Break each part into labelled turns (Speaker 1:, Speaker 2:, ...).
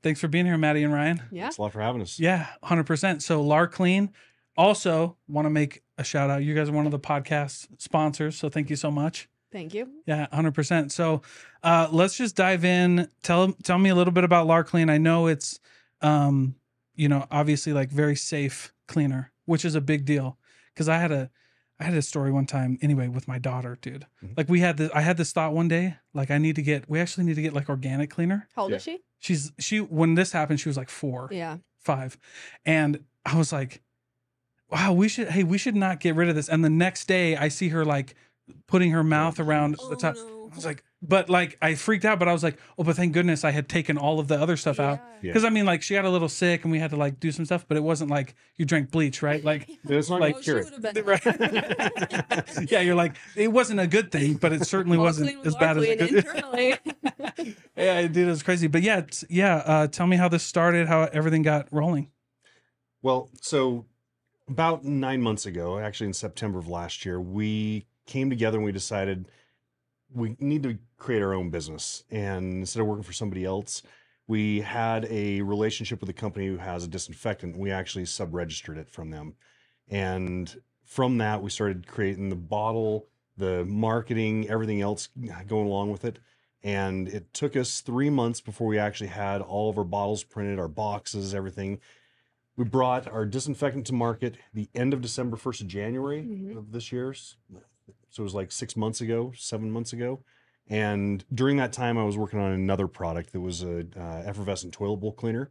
Speaker 1: Thanks for being here, Maddie and Ryan.
Speaker 2: Yeah.
Speaker 3: Thanks a lot for having us.
Speaker 1: Yeah, 100%. So LarKlean, also want to make a shout out. You guys are one of the podcast sponsors, so thank you so much.
Speaker 2: Thank you.
Speaker 1: Yeah, 100%. So let's just dive in. Tell me a little bit about LarKlean. I know it's, obviously like very safe cleaner, which is a big deal. Because I had a story one time anyway with my daughter, dude.
Speaker 3: Mm-hmm.
Speaker 1: Like I had this thought one day, like we actually need to get like organic cleaner.
Speaker 2: How old is she?
Speaker 1: She when this happened, she was like 4,
Speaker 2: Yeah.
Speaker 1: 5. And I was like, wow, we should not get rid of this. And the next day I see her like putting her mouth around the top.
Speaker 2: No.
Speaker 1: I was like, but like I freaked out, but I was like, oh, but thank goodness I had taken all of the other stuff out.
Speaker 3: Yeah.
Speaker 1: Because I mean, like she got a little sick and we had to like do some stuff, but it wasn't like you drank bleach, right? Like
Speaker 3: It's not
Speaker 1: Like-
Speaker 3: like cure it.
Speaker 1: right. Yeah, you're like, it wasn't a good thing, but it certainly wasn't as bad as it could.
Speaker 2: internally.
Speaker 1: Yeah, dude, it was crazy. But yeah, tell me how this started, how everything got rolling.
Speaker 3: Well, so about 9 months ago, actually in September of last year, we came together and we decided we need to create our own business. And instead of working for somebody else, we had a relationship with a company who has a disinfectant. We actually sub-registered it from them. And from that, we started creating the bottle, the marketing, everything else going along with it. And it took us 3 months before we actually had all of our bottles printed, our boxes, everything. We brought our disinfectant to market the end of December, 1st of January of this year. So it was like 7 months ago. And during that time, I was working on another product that was a effervescent toilet bowl cleaner.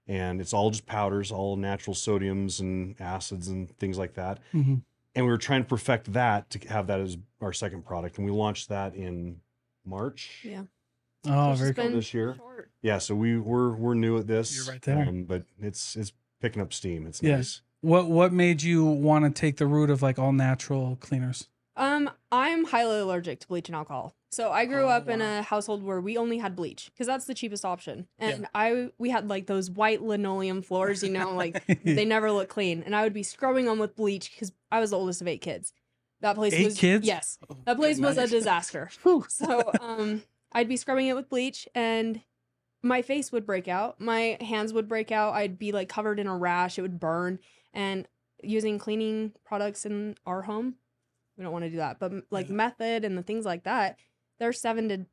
Speaker 3: And it's all just powders, all natural sodiums and acids and things like that.
Speaker 1: Mm-hmm.
Speaker 3: And we were trying to perfect that to have that as our second product. And we launched that in March.
Speaker 2: Yeah.
Speaker 1: Oh,
Speaker 2: It's
Speaker 1: very
Speaker 2: just
Speaker 1: cool.
Speaker 2: been
Speaker 3: This year.
Speaker 2: short.
Speaker 3: Yeah, so we're new at this.
Speaker 1: You're right there.
Speaker 3: But it's picking up steam. It's
Speaker 1: Yeah.
Speaker 3: nice.
Speaker 1: What made you want to take the route of like all natural cleaners?
Speaker 2: I'm highly allergic to bleach and alcohol. So I grew up in a household where we only had bleach because that's the cheapest option. And we had like those white linoleum floors, like they never look clean. And I would be scrubbing them with bleach because I was the oldest of 8 kids. That place
Speaker 1: 8
Speaker 2: was
Speaker 1: kids?
Speaker 2: Yes. That place was a
Speaker 1: nice.
Speaker 2: disaster. So I'd be scrubbing it with bleach and my face would break out. My hands would break out. I'd be like covered in a rash. It would burn. And using cleaning products in our home, we don't want to do that. But like Method and the things like that, they're $7 to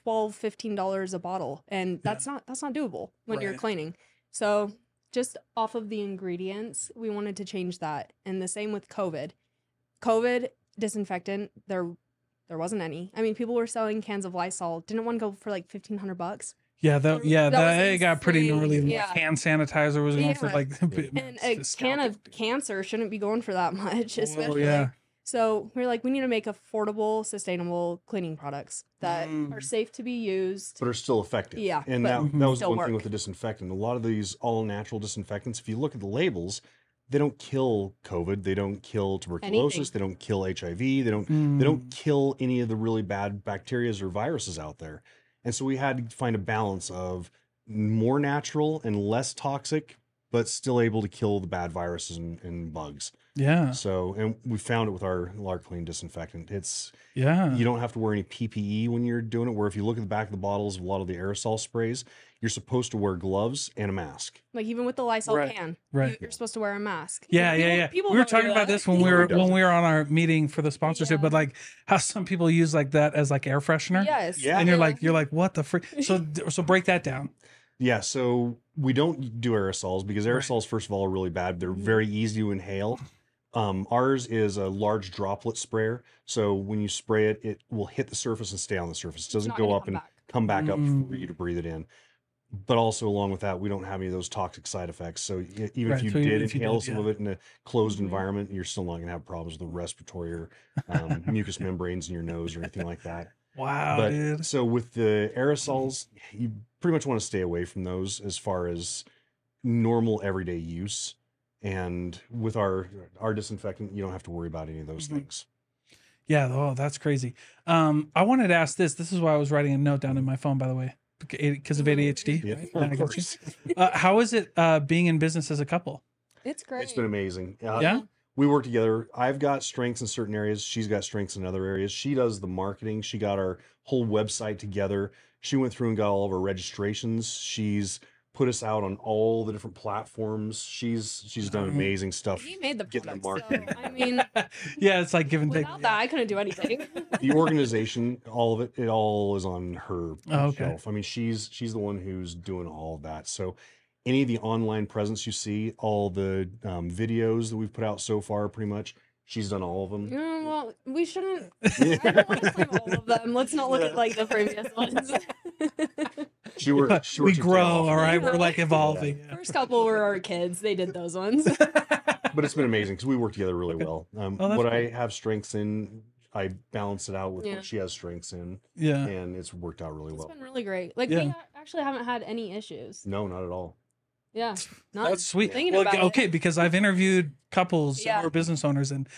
Speaker 2: $12, $15 a bottle. And that's not doable when you're
Speaker 1: Right.
Speaker 2: cleaning. So just off of the ingredients, we wanted to change that. And the same with COVID. COVID disinfectant, there wasn't any. I mean, people were selling cans of Lysol. Didn't one go for like $1,500?
Speaker 1: Yeah,
Speaker 2: That
Speaker 1: that
Speaker 2: was
Speaker 1: got pretty
Speaker 2: insane.
Speaker 1: gnarly. Like,
Speaker 2: Yeah.
Speaker 1: hand sanitizer was going for
Speaker 2: Yeah.
Speaker 1: like
Speaker 2: And a can of cancer shouldn't be going for that much, especially.
Speaker 1: yeah.
Speaker 2: So we're like, we need to make affordable, sustainable cleaning products that
Speaker 1: Mm.
Speaker 2: are safe to be used.
Speaker 3: But are still effective.
Speaker 2: Yeah,
Speaker 3: And
Speaker 2: but
Speaker 3: that was
Speaker 2: still
Speaker 3: one thing
Speaker 2: work.
Speaker 3: with the disinfectant. A lot of these all natural disinfectants, if you look at the labels, they don't kill COVID, they don't kill tuberculosis,
Speaker 2: Anything.
Speaker 3: they don't kill HIV, they don't kill any of the really bad bacteria or viruses out there. And so we had to find a balance of more natural and less toxic, but still able to kill the bad viruses and bugs.
Speaker 1: Yeah.
Speaker 3: So, and we found it with our LarKlean disinfectant.
Speaker 1: Yeah.
Speaker 3: You don't have to wear any PPE when you're doing it, where if you look at the back of the bottles of a lot of the aerosol sprays, you're supposed to wear gloves and a mask.
Speaker 2: Like even with the Lysol
Speaker 1: Right,
Speaker 2: can,
Speaker 1: right.
Speaker 2: you're supposed to wear a mask.
Speaker 1: Yeah.
Speaker 2: People
Speaker 1: We were
Speaker 2: don't do
Speaker 1: talking about
Speaker 2: that.
Speaker 1: this when we were
Speaker 3: People don't.
Speaker 1: on our meeting for the sponsorship,
Speaker 2: Yeah.
Speaker 1: but like how some people use like that as like air freshener.
Speaker 2: Yes.
Speaker 3: Yeah.
Speaker 1: And you're like, what the frick? So break that down.
Speaker 3: Yeah, so we don't do aerosols because aerosols, first of all, are really bad. They're very easy to inhale. Ours is a large droplet sprayer. So when you spray it, it will hit the surface and stay on the surface. It doesn't
Speaker 2: not
Speaker 3: go
Speaker 2: gonna
Speaker 3: up
Speaker 2: come
Speaker 3: and
Speaker 2: back.
Speaker 3: come back up for you to breathe it in. But also along with that, we don't have any of those toxic side effects. So even
Speaker 1: Right,
Speaker 3: if you
Speaker 1: so
Speaker 3: did
Speaker 1: if you
Speaker 3: inhale
Speaker 1: did,
Speaker 3: some
Speaker 1: yeah.
Speaker 3: of it in a closed environment, you're still not going to have problems with the respiratory or mucous membranes in your nose or anything like that.
Speaker 1: Wow,
Speaker 3: But
Speaker 1: dude.
Speaker 3: so with the aerosols, you pretty much want to stay away from those as far as normal everyday use. And with our disinfectant, you don't have to worry about any of those things.
Speaker 1: Yeah. Oh, that's crazy. I wanted to ask this. This is why I was writing a note down in my phone, by the way, because of ADHD.
Speaker 3: Yeah,
Speaker 1: right?
Speaker 3: of
Speaker 1: I got you.
Speaker 3: course.
Speaker 1: How is it being in business as a couple?
Speaker 2: It's great.
Speaker 3: It's been amazing.
Speaker 1: Yeah?
Speaker 3: We work together. I've got strengths in certain areas. She's got strengths in other areas. She does the marketing. She got our whole website together. She went through and got all of our registrations. She's put us out on all the different platforms. She's done amazing stuff.
Speaker 2: He made the
Speaker 3: getting the
Speaker 2: product, so
Speaker 3: marketing.
Speaker 2: I mean,
Speaker 1: Yeah, it's like give and take.
Speaker 2: without that, I couldn't do anything.
Speaker 3: The organization, all of it all is on her
Speaker 1: Oh, okay.
Speaker 3: shelf. I mean, she's the one who's doing all of that. So any of the online presence you see, all the videos that we've put out so far, pretty much, she's done all of them.
Speaker 2: Well, we shouldn't. I don't want to claim all of them. Let's not look at like the previous ones.
Speaker 3: She works
Speaker 1: We
Speaker 3: her tail
Speaker 1: grow,
Speaker 3: off.
Speaker 1: all right. We're like evolving. Yeah.
Speaker 2: First couple were our kids. They did those ones.
Speaker 3: But it's been amazing because we work together really well.
Speaker 1: that's
Speaker 3: What I
Speaker 1: cool.
Speaker 3: have strengths in, I balance it out with
Speaker 2: Yeah.
Speaker 3: what she has strengths in,
Speaker 1: Yeah.
Speaker 3: and it's worked out really
Speaker 2: It's
Speaker 3: well.
Speaker 2: been really great. Like
Speaker 1: Yeah.
Speaker 2: we actually haven't had any issues.
Speaker 3: No, not at all.
Speaker 2: Yeah, not
Speaker 1: That's sweet.
Speaker 2: thinking
Speaker 1: Well,
Speaker 2: about it.
Speaker 1: okay, because I've interviewed couples
Speaker 2: Yeah.
Speaker 1: who are business owners, and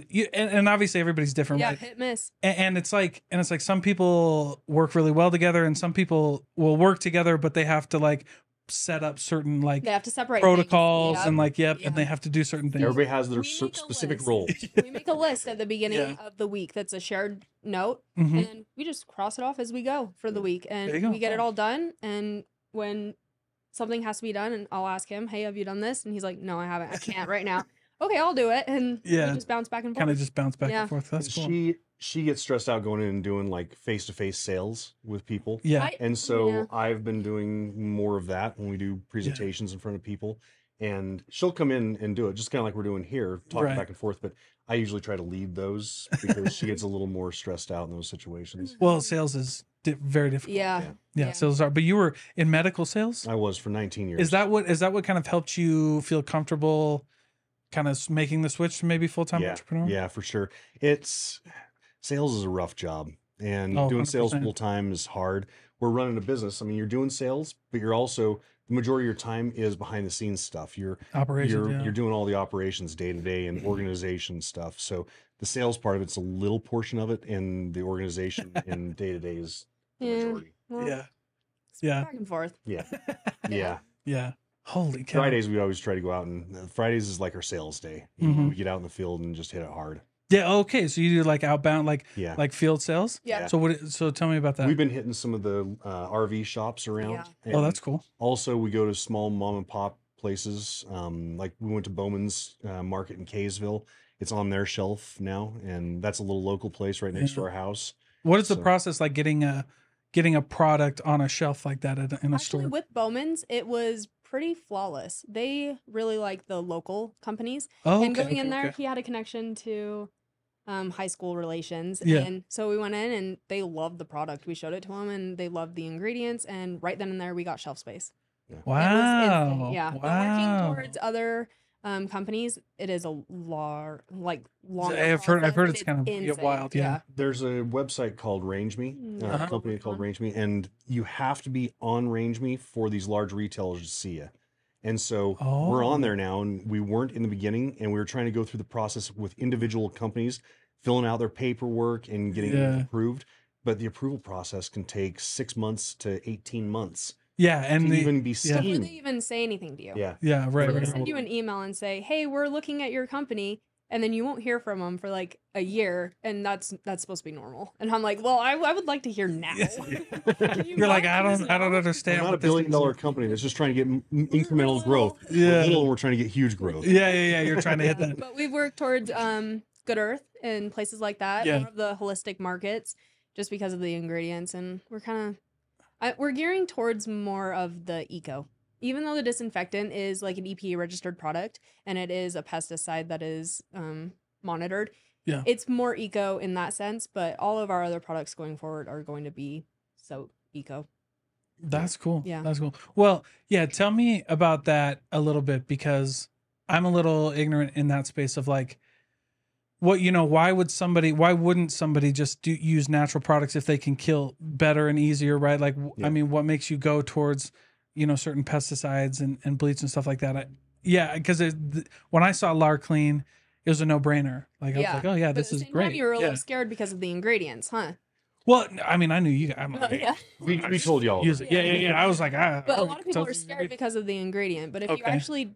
Speaker 1: you and obviously everybody's different,
Speaker 2: Yeah,
Speaker 1: right?
Speaker 2: hit miss.
Speaker 1: And it's like some people work really well together, and some people will work together, but they have to like set up certain like
Speaker 2: They have to separate
Speaker 1: protocols
Speaker 2: things.
Speaker 1: and like
Speaker 2: Yeah.
Speaker 1: and they have to do certain things.
Speaker 3: Everybody has their
Speaker 2: We make a
Speaker 3: specific
Speaker 2: list.
Speaker 3: roles.
Speaker 2: We make a list at the beginning
Speaker 1: Yeah.
Speaker 2: of the week that's a shared note,
Speaker 1: Mhm.
Speaker 2: and then we just cross it off as we go for the week,
Speaker 1: There you
Speaker 2: and
Speaker 1: go.
Speaker 2: we get it all done. And when something has to be done, and I'll ask him, "Hey, have you done this?" And he's like, "No, I haven't. I can't right now." Okay, I'll do it, and
Speaker 1: Yeah.
Speaker 2: we just bounce back and forth.
Speaker 1: Kind of just bounce back
Speaker 2: Yeah.
Speaker 1: and forth. That's cool.
Speaker 3: She gets stressed out going in and doing like face-to-face sales with people.
Speaker 1: Yeah.
Speaker 3: And so
Speaker 2: Yeah.
Speaker 3: I've been doing more of that when we do presentations in front of people. And she'll come in and do it just kind of like we're doing here, talking
Speaker 1: Right.
Speaker 3: back and forth. But I usually try to lead those because she gets a little more stressed out in those situations.
Speaker 1: Well, sales is very difficult.
Speaker 2: Yeah.
Speaker 3: Yeah.
Speaker 1: Yeah, sales are. But you were in medical sales.
Speaker 3: I was for 19 years.
Speaker 1: Is that what kind of helped you feel comfortable, kind of making the switch to maybe full time
Speaker 3: Yeah.
Speaker 1: entrepreneur?
Speaker 3: Yeah, for sure. Sales is a rough job, and
Speaker 1: Oh,
Speaker 3: doing sales
Speaker 1: 100%.
Speaker 3: full time is hard. We're running a business. I mean, you're doing sales, but you're also the majority of your time is behind the scenes stuff.
Speaker 1: Operations.
Speaker 3: You're doing all the operations day to day and organization stuff. So the sales part of it's a little portion of it, and the organization and day to day is the
Speaker 2: Yeah.
Speaker 3: majority.
Speaker 2: Well,
Speaker 1: Yeah.
Speaker 2: it's
Speaker 1: Yeah.
Speaker 2: back and forth.
Speaker 3: Yeah, yeah.
Speaker 1: Yeah. Holy cow.
Speaker 3: Fridays we always try to go out, and Fridays is like our sales day.
Speaker 1: Mhm.
Speaker 3: We get out in the field and just hit it hard.
Speaker 1: Yeah. Okay. So you do like outbound, like
Speaker 3: Yeah.
Speaker 1: field sales.
Speaker 2: Yeah.
Speaker 1: So so tell me about that.
Speaker 3: We've been hitting some of the RV shops around.
Speaker 2: Yeah.
Speaker 1: Oh,
Speaker 3: and
Speaker 1: that's cool.
Speaker 3: Also, we go to small mom and pop places. Like we went to Bowman's Market in Kaysville. It's on their shelf now, and that's a little local place right next to
Speaker 1: Yeah.
Speaker 3: our house.
Speaker 1: What is the
Speaker 3: So-
Speaker 1: process like getting a product on a shelf like that in a
Speaker 2: Actually,
Speaker 1: store?
Speaker 2: with Bowman's, it was pretty flawless. They really like the local companies.
Speaker 1: Oh,
Speaker 2: And
Speaker 1: okay,
Speaker 2: going in
Speaker 1: okay,
Speaker 2: there,
Speaker 1: okay.
Speaker 2: he had a connection to high school relations.
Speaker 1: Yeah.
Speaker 2: And so we went in and they loved the product. We showed it to them and they loved the ingredients. And right then and there, we got shelf space. It was
Speaker 1: Wow.
Speaker 2: instant, yeah. But
Speaker 1: Wow.
Speaker 2: working towards other companies, it is a longer
Speaker 1: I've heard
Speaker 2: process,
Speaker 1: it's kind of
Speaker 2: insane.
Speaker 1: wild. Yeah.
Speaker 3: There's a website called Range Me,
Speaker 1: Uh-huh.
Speaker 3: a company called Range Me, and you have to be on Range Me for these large retailers to see you. And so we're
Speaker 1: Oh.
Speaker 3: on there now, and we weren't in the beginning, and we were trying to go through the process with individual companies, filling out their paperwork and getting
Speaker 1: Yeah.
Speaker 3: it approved. But the approval process can take 6 months to 18 months
Speaker 1: Yeah. And
Speaker 3: to
Speaker 1: the,
Speaker 3: even be
Speaker 1: yeah.
Speaker 2: Before
Speaker 3: seen.
Speaker 2: they even say anything to you.
Speaker 3: Yeah.
Speaker 1: yeah. Right.
Speaker 2: Or they'll
Speaker 1: right,
Speaker 2: send
Speaker 1: right.
Speaker 2: you an email and say, "Hey, we're looking at your company," and then you won't hear from them for like a year, and that's supposed to be normal. And I'm like, well, I would like to hear now. Can you
Speaker 1: You're like,
Speaker 2: not
Speaker 1: I
Speaker 2: do this
Speaker 1: don't
Speaker 2: now?
Speaker 1: understand.
Speaker 3: We're not a
Speaker 1: what this
Speaker 3: billion dollar
Speaker 1: is.
Speaker 3: company that's just trying to get incremental growth.
Speaker 1: Yeah.
Speaker 3: We're little and we're trying to get huge growth.
Speaker 1: Yeah. You're trying to hit that.
Speaker 2: But we've worked towards Good Earth and places like that,
Speaker 1: Yeah.
Speaker 2: more of the holistic markets, just because of the ingredients, and we're kind of we're gearing towards more of the eco. Even though the disinfectant is like an EPA registered product and it is a pesticide that is monitored,
Speaker 1: Yeah.
Speaker 2: it's more eco in that sense. But all of our other products going forward are going to be so eco.
Speaker 1: That's cool.
Speaker 2: Yeah.
Speaker 1: That's cool. Well, yeah, tell me about that a little bit because I'm a little ignorant in that space of like why wouldn't somebody just use natural products if they can kill better and easier, right? Like
Speaker 3: Yeah.
Speaker 1: I mean, what makes you go towards, certain pesticides and bleach and stuff like that? Because when I saw LarKlean, it was a no-brainer. Like I was like, oh yeah,
Speaker 2: But
Speaker 1: this
Speaker 2: at the
Speaker 1: is
Speaker 2: same
Speaker 1: great.
Speaker 2: time, you were a
Speaker 1: Yeah.
Speaker 2: little scared because of the ingredients, huh?
Speaker 1: Well, I mean, I knew you. I'm like,
Speaker 2: Yeah.
Speaker 3: We told y'all.
Speaker 1: use it. Yeah. I was like,
Speaker 2: But a
Speaker 1: oh,
Speaker 2: lot of people
Speaker 1: so-
Speaker 2: are scared because of the ingredient. But if you
Speaker 1: Okay.
Speaker 2: actually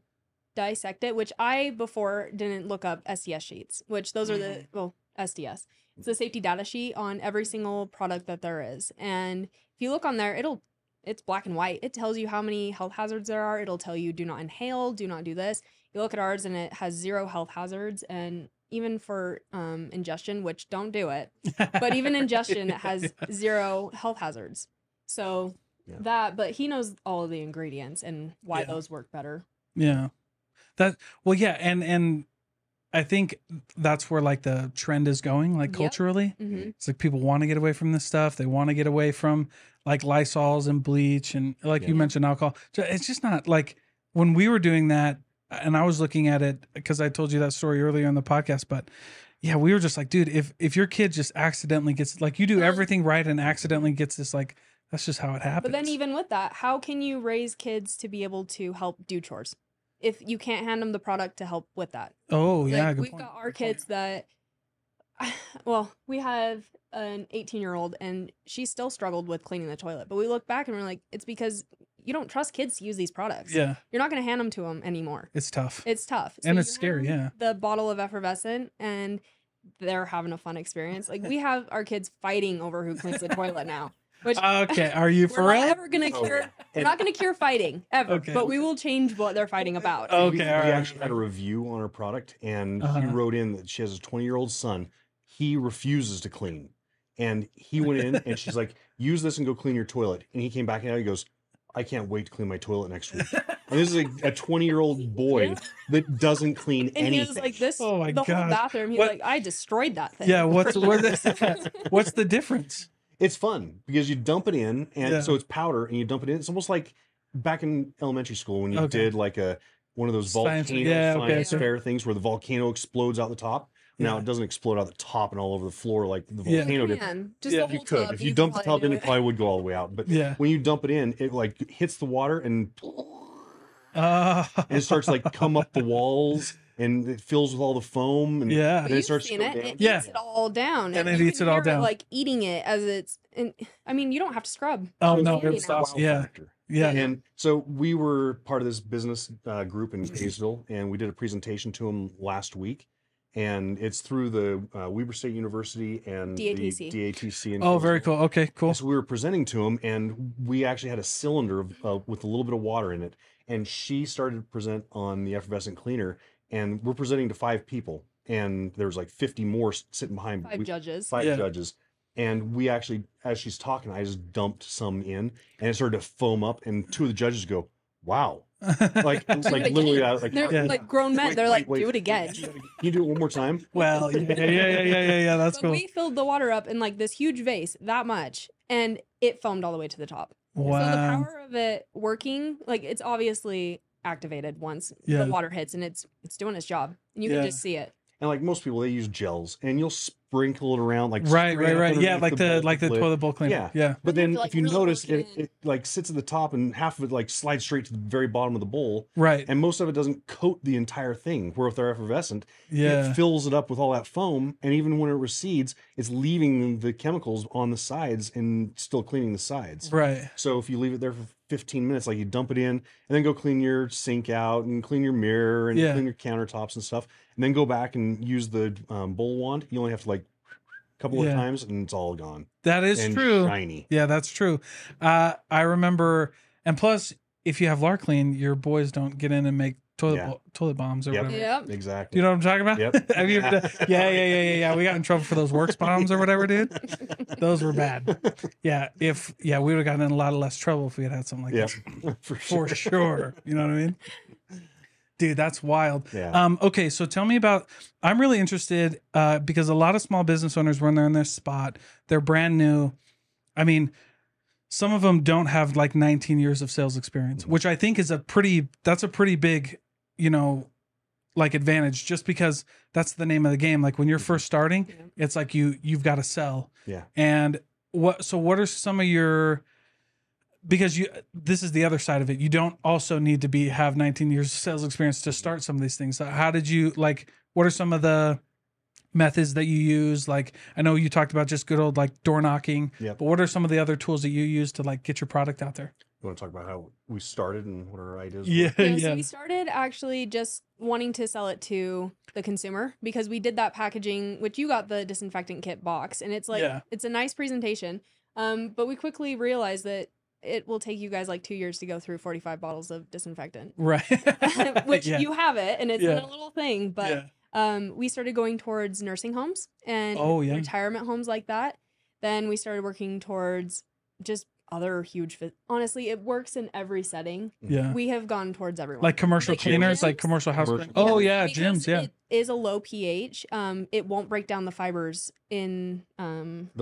Speaker 2: dissect it, which I before didn't look up SDS sheets, which those are
Speaker 1: Mm.
Speaker 2: the SDS. It's the safety data sheet on every single product that there is. And if you look on there, it'll it's black and white. It tells you how many health hazards there are. It'll tell you do not inhale, do not do this. You look at ours and it has 0 health hazards, and even for ingestion, which don't do it, but even ingestion it has 0 health hazards. So but he knows all of the ingredients and why those work better.
Speaker 1: Yeah. And I think that's where like the trend is going, like culturally. It's like people want to get away from this stuff. They want to get away from like Lysols and bleach and like you mentioned alcohol. It's just not like when we were doing that, and I was looking at it because I told you that story earlier in the podcast, but yeah, we were just like, dude, if your kid just accidentally gets like you do everything right and accidentally gets this, like that's just how it happens.
Speaker 2: But then even with that, how can you raise kids to be able to help do chores if you can't hand them the product to help with that?
Speaker 1: Oh, yeah,
Speaker 2: like,
Speaker 1: good
Speaker 2: we've
Speaker 1: point.
Speaker 2: got our kids that, well, we have an 18-year-old and she still struggled with cleaning the toilet. But we look back and we're like, it's because you don't trust kids to use these products.
Speaker 1: Yeah.
Speaker 2: You're not going to hand them to them anymore.
Speaker 1: It's tough.
Speaker 2: It's tough.
Speaker 1: And
Speaker 2: So
Speaker 1: it's
Speaker 2: you
Speaker 1: scary,
Speaker 2: hand
Speaker 1: yeah.
Speaker 2: the bottle of effervescent and they're having a fun experience. Like we have our kids fighting over who cleans the toilet now. Which
Speaker 1: Okay, are you for
Speaker 2: we're
Speaker 1: real?
Speaker 2: not ever gonna cure. We're not gonna cure fighting ever, but we will change what they're fighting about.
Speaker 1: Okay,
Speaker 3: we
Speaker 1: all right.
Speaker 3: actually had a review on our product, and he wrote in that she has a 20-year-old son. He refuses to clean, and he went in, and she's like, "Use this and go clean your toilet." And he came back and he goes, "I can't wait to clean my toilet next week." And this is a 20-year-old boy that doesn't clean
Speaker 2: And
Speaker 3: anything.
Speaker 2: he was like, "This,
Speaker 1: Oh my
Speaker 2: the whole
Speaker 1: gosh.
Speaker 2: bathroom." He's
Speaker 1: What-
Speaker 2: like, "I destroyed that thing."
Speaker 1: Yeah, what's the difference?
Speaker 3: It's fun because you dump it in, and
Speaker 1: Yeah.
Speaker 3: so it's powder, and you dump it in. It's almost like back in elementary school when you did like one of those
Speaker 1: Science-
Speaker 3: volcano science
Speaker 1: okay.
Speaker 3: fair things where the volcano explodes out the top. Now it doesn't explode out the top and all over the floor like the volcano did.
Speaker 2: Man, just
Speaker 1: Yeah,
Speaker 2: the
Speaker 3: You
Speaker 2: whole
Speaker 3: could.
Speaker 2: tub,
Speaker 3: If you dump the
Speaker 2: can probably
Speaker 3: tub in,
Speaker 2: do
Speaker 3: it probably would go all the way out. But
Speaker 1: Yeah.
Speaker 3: when you dump it in, it like hits the water and
Speaker 1: And
Speaker 3: it starts to, like come up the walls and it fills with all the foam. And
Speaker 1: Yeah.
Speaker 3: then
Speaker 2: But
Speaker 3: it
Speaker 2: you've
Speaker 3: starts
Speaker 2: seen
Speaker 3: to
Speaker 2: it.
Speaker 3: go down.
Speaker 2: It
Speaker 1: Yeah.
Speaker 2: eats it all down,
Speaker 1: And it
Speaker 2: you
Speaker 1: eats
Speaker 2: can
Speaker 1: it all
Speaker 2: hear
Speaker 1: down.
Speaker 2: like eating it as it's. And I mean, you don't have to scrub.
Speaker 1: Oh,
Speaker 2: It's
Speaker 1: no,
Speaker 2: handy
Speaker 1: it's
Speaker 2: now.
Speaker 1: awesome.
Speaker 3: Wow
Speaker 1: Yeah.
Speaker 3: factor.
Speaker 1: Yeah.
Speaker 3: And so we were part of this business group in Kaysville, and we did a presentation to them last week. And it's through the Weber State University and
Speaker 2: DATC.
Speaker 3: the DATC. In
Speaker 1: Oh, very
Speaker 3: Kaysville.
Speaker 1: cool. Okay, cool.
Speaker 3: And so we were presenting to them, and we actually had a cylinder with a little bit of water in it. And she started to present on the effervescent cleaner, and we're presenting to 5 people, and there was like 50 more sitting behind
Speaker 2: 5 judges.
Speaker 3: 5
Speaker 1: Yeah.
Speaker 3: judges. And we actually, as she's talking, I just dumped some in, and it started to foam up. And 2 of the judges go, "Wow!" Like it's like
Speaker 2: again.
Speaker 3: literally
Speaker 2: They're
Speaker 1: Yeah.
Speaker 2: like grown men.
Speaker 3: Wait,
Speaker 2: They're
Speaker 3: wait,
Speaker 2: like, "Do it again."
Speaker 3: Can you do it one more time?
Speaker 1: Well, yeah. That's
Speaker 2: But
Speaker 1: cool.
Speaker 2: we filled the water up in like this huge vase, that much, and it foamed all the way to the top. So the
Speaker 1: Wow.
Speaker 2: power of it working, like it's obviously activated once
Speaker 1: Yeah.
Speaker 2: the water hits, and it's doing its job, and you
Speaker 1: Yeah.
Speaker 2: can just see it.
Speaker 3: And like most people, they use gels, and you'll sprinkle it around like
Speaker 1: Right.
Speaker 3: straight up
Speaker 1: Yeah,
Speaker 3: underneath
Speaker 1: like the
Speaker 3: bowl lid.
Speaker 1: toilet bowl cleaner.
Speaker 3: Yeah.
Speaker 1: Yeah.
Speaker 3: But
Speaker 2: Then
Speaker 3: then
Speaker 2: you have to, like,
Speaker 3: if you
Speaker 2: really
Speaker 3: notice,
Speaker 2: work
Speaker 3: it,
Speaker 2: it in.
Speaker 3: it like sits at the top, and half of it like slides straight to the very bottom of the bowl,
Speaker 1: Right.
Speaker 3: and most of it doesn't coat the entire thing. Where with our effervescent,
Speaker 1: Yeah.
Speaker 3: it fills it up with all that foam, and even when it recedes, it's leaving the chemicals on the sides and still cleaning the sides.
Speaker 1: Right.
Speaker 3: So if you leave it there for 15 minutes, like you dump it in and then go clean your sink out and clean your mirror and
Speaker 1: Yeah.
Speaker 3: clean your countertops and stuff, and then go back and use the bowl wand, you only have to like a couple of
Speaker 1: Yeah.
Speaker 3: times and it's all gone.
Speaker 1: That is
Speaker 3: and
Speaker 1: true.
Speaker 3: shiny.
Speaker 1: Yeah, that's true. I remember, and plus, if you have LarKlean, your boys don't get in and make toilet bombs or
Speaker 3: Yep.
Speaker 1: whatever.
Speaker 2: Yep.
Speaker 1: Do
Speaker 3: Exactly.
Speaker 1: you know what I'm talking about?
Speaker 3: Yep.
Speaker 1: Have you ever done? Yeah. We got in trouble for those works bombs or whatever, dude. Those were bad. Yeah. We would have gotten in a lot of less trouble if we had something like
Speaker 3: Yeah.
Speaker 1: that.
Speaker 3: For
Speaker 1: For sure. You know what I mean? Dude, that's wild.
Speaker 3: Yeah.
Speaker 1: Okay, so tell me about. I'm really interested because a lot of small business owners, when they're in this spot, they're brand new. I mean, some of them don't have like 19 years of sales experience, which I think is that's a pretty big, like advantage, just because that's the name of the game. Like when you're first starting,
Speaker 2: Yeah.
Speaker 1: it's like you've got to sell.
Speaker 3: Yeah.
Speaker 1: And what are some of your, because this is the other side of it. You don't also need to have 19 years of sales experience to start some of these things. So how did you what are some of the methods that you use? Like, I know you talked about just good old like door knocking,
Speaker 3: Yep.
Speaker 1: but what are some of the other tools that you use to like get your product out there?
Speaker 3: You want to talk about how we started and what our ideas
Speaker 1: Yeah.
Speaker 3: were?
Speaker 2: So we started actually just wanting to sell it to the consumer because we did that packaging, which you got the disinfectant kit box, and it's like
Speaker 1: Yeah.
Speaker 2: it's a nice presentation. But we quickly realized that it will take you guys like 2 years to go through 45 bottles of disinfectant,
Speaker 1: Right.
Speaker 2: which
Speaker 1: Yeah.
Speaker 2: you have it, and it's in
Speaker 1: Yeah.
Speaker 2: a little thing. But we started going towards nursing homes and
Speaker 1: Oh, yeah.
Speaker 2: retirement homes like that. Then we started working towards just other huge. Honestly, it works in every setting.
Speaker 1: Yeah.
Speaker 2: We have gone towards everyone.
Speaker 1: Like commercial
Speaker 2: Like
Speaker 1: cleaners,
Speaker 2: gyms?
Speaker 1: like commercial house
Speaker 3: Commercial.
Speaker 1: cleaners. Oh yeah,
Speaker 2: because
Speaker 1: gyms. Yeah.
Speaker 2: It is a low pH. It won't break down the fibers in
Speaker 3: The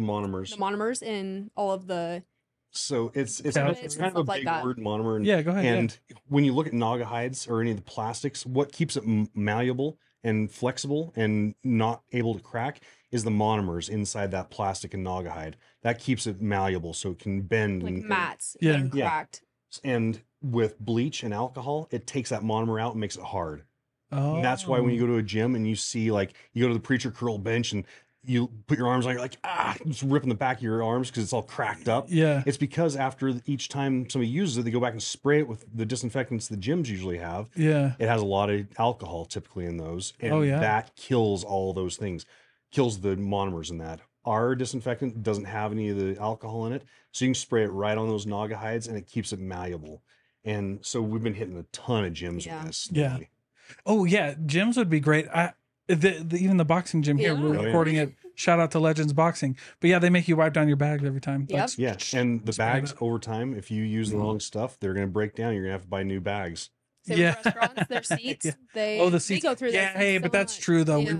Speaker 3: monomers.
Speaker 2: in all of the.
Speaker 3: So it's
Speaker 1: Yeah.
Speaker 3: it's kind of a
Speaker 2: Stuff like
Speaker 3: big
Speaker 2: that.
Speaker 3: word, monomer. And,
Speaker 1: Yeah. Go ahead.
Speaker 3: and when you look at naga hides or any of the plastics, what keeps it malleable and flexible and not able to crack is the monomers inside that plastic and naga hide. That keeps it malleable so it can bend.
Speaker 2: Like
Speaker 3: and,
Speaker 2: mats
Speaker 1: Yeah.
Speaker 2: that are
Speaker 3: Yeah.
Speaker 2: cracked.
Speaker 3: and with bleach and alcohol, it takes that monomer out and makes it hard.
Speaker 1: Oh.
Speaker 3: And that's why when you go to a gym and you see like you go to the preacher curl bench and you put your arms on, you're like, just ripping the back of your arms because it's all cracked up.
Speaker 1: Yeah.
Speaker 3: It's because after each time somebody uses it, they go back and spray it with the disinfectants the gyms usually have.
Speaker 1: Yeah.
Speaker 3: It has a lot of alcohol typically in those. And
Speaker 1: Oh, yeah.
Speaker 3: that kills all those things, kills the monomers in that. Our disinfectant doesn't have any of the alcohol in it. So you can spray it right on those naga hides and it keeps it malleable. And so we've been hitting a ton of gyms
Speaker 2: Yeah.
Speaker 3: with this.
Speaker 1: Yeah.
Speaker 3: lately.
Speaker 1: Oh yeah, gyms would be great. Even the boxing gym here,
Speaker 2: Yeah.
Speaker 1: we're
Speaker 3: Oh, yeah.
Speaker 1: recording it. Shout out to Legends Boxing. But yeah, they make you wipe down your bags every time.
Speaker 2: Yep.
Speaker 3: Yeah. And the
Speaker 1: Spray it
Speaker 3: bags
Speaker 1: up.
Speaker 3: over time, if you use the wrong stuff, they're going to break down. You're going to have to buy new bags.
Speaker 2: Same
Speaker 1: Yeah.
Speaker 2: with restaurants, their seats.
Speaker 1: Yeah.
Speaker 2: They
Speaker 1: Oh, the seats.
Speaker 2: They go through.
Speaker 1: Yeah,
Speaker 2: those
Speaker 1: hey,
Speaker 2: things
Speaker 1: but
Speaker 2: so
Speaker 1: that's
Speaker 2: much.
Speaker 1: true though.
Speaker 2: Yeah.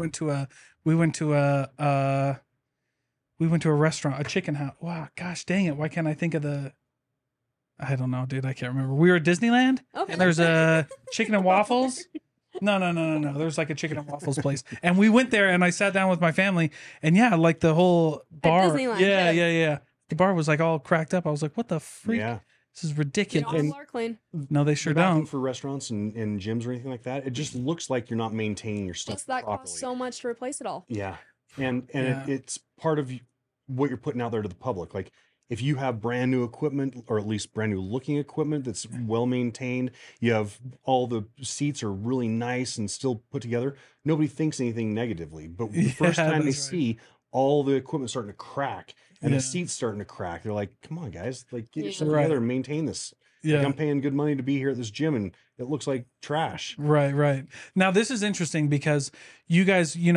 Speaker 1: We went to a restaurant, a chicken house. Wow, gosh dang it. Why can't I think of I don't know, dude. I can't remember. We were at Disneyland
Speaker 2: Okay.
Speaker 1: and there's a chicken and waffles. No. There's like a chicken and waffles place. And we went there and I sat down with my family and yeah, like the whole bar.
Speaker 2: Disneyland,
Speaker 1: Yeah.
Speaker 2: yeah.
Speaker 1: The bar was like all cracked up. I was like, what the freak?
Speaker 3: Yeah.
Speaker 1: This is
Speaker 2: You
Speaker 1: ridiculous.
Speaker 2: don't have LarKlean.
Speaker 1: No, they sure
Speaker 3: The bathroom
Speaker 1: don't.
Speaker 3: for restaurants and gyms or anything like that, it just looks like you're not maintaining your stuff
Speaker 2: Plus, that
Speaker 3: properly.
Speaker 2: costs so much to replace it all.
Speaker 3: Yeah. And
Speaker 1: Yeah.
Speaker 3: it's part of what you're putting out there to the public. Like if you have brand new equipment or at least brand new looking equipment that's well maintained, you have all the seats are really nice and still put together, nobody thinks anything negatively. But the first
Speaker 1: Yeah,
Speaker 3: time they
Speaker 1: that's right.
Speaker 3: see all the equipment starting to crack and
Speaker 1: Yeah.
Speaker 3: the seats starting to crack, they're like, come on guys, like get
Speaker 2: Yeah.
Speaker 3: yourself
Speaker 1: Right.
Speaker 3: together and maintain this. Like,
Speaker 1: Yeah.
Speaker 3: I'm paying good money to be here at this gym and it looks like trash.
Speaker 1: Right. Now this is interesting because you guys, you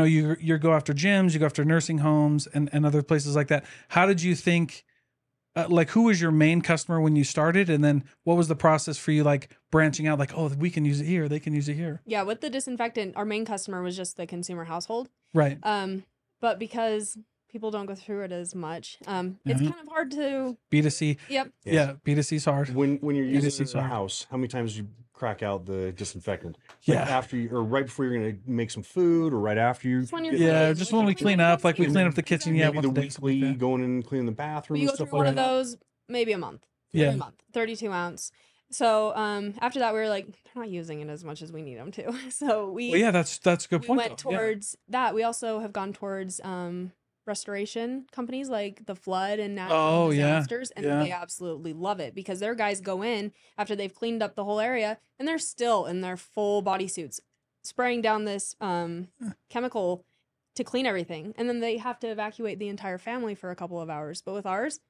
Speaker 1: go after gyms, you go after nursing homes and other places like that. How did you think, like who was your main customer when you started? And then what was the process for you like branching out like, oh, we can use it here, they can use it here.
Speaker 2: Yeah, with the disinfectant, our main customer was just the consumer household.
Speaker 1: Right.
Speaker 2: But because people don't go through it as much, it's
Speaker 1: Mhm.
Speaker 2: kind of hard to.
Speaker 1: B2C.
Speaker 2: Yep.
Speaker 1: Yeah. B2C is hard.
Speaker 3: When you're
Speaker 1: You
Speaker 3: using
Speaker 1: just
Speaker 3: it in
Speaker 1: use
Speaker 3: the
Speaker 1: our-
Speaker 3: house, how many times do you crack out the disinfectant?
Speaker 1: Yeah.
Speaker 3: Like after you, or right before you're gonna make some food, or right after you.
Speaker 2: Just when you're
Speaker 3: get-
Speaker 1: Yeah.
Speaker 2: cleaning,
Speaker 1: Just
Speaker 2: like
Speaker 1: when
Speaker 2: you
Speaker 1: we clean up, like we clean up the kitchen. Yeah.
Speaker 3: maybe
Speaker 1: Once
Speaker 3: the
Speaker 1: a day, something like
Speaker 3: weekly
Speaker 1: that.
Speaker 3: going in and cleaning the bathroom
Speaker 2: We
Speaker 3: and
Speaker 2: go
Speaker 3: stuff
Speaker 2: through
Speaker 3: like
Speaker 2: one of
Speaker 3: that.
Speaker 2: those maybe a month.
Speaker 1: Yeah.
Speaker 2: Maybe a month. 32 ounce. So after that, we were like, they're not using it as much as we need them to. So we
Speaker 1: Well, yeah, that's a good
Speaker 2: we
Speaker 1: point.
Speaker 2: went
Speaker 1: though. Yeah.
Speaker 2: towards that. We also have gone towards restoration companies like the flood and natural
Speaker 1: Oh, yeah.
Speaker 2: disasters, and
Speaker 1: Yeah.
Speaker 2: they absolutely love it because their guys go in after they've cleaned up the whole area and they're still in their full bodysuits spraying down this chemical to clean everything, and then they have to evacuate the entire family for a couple of hours. But with ours,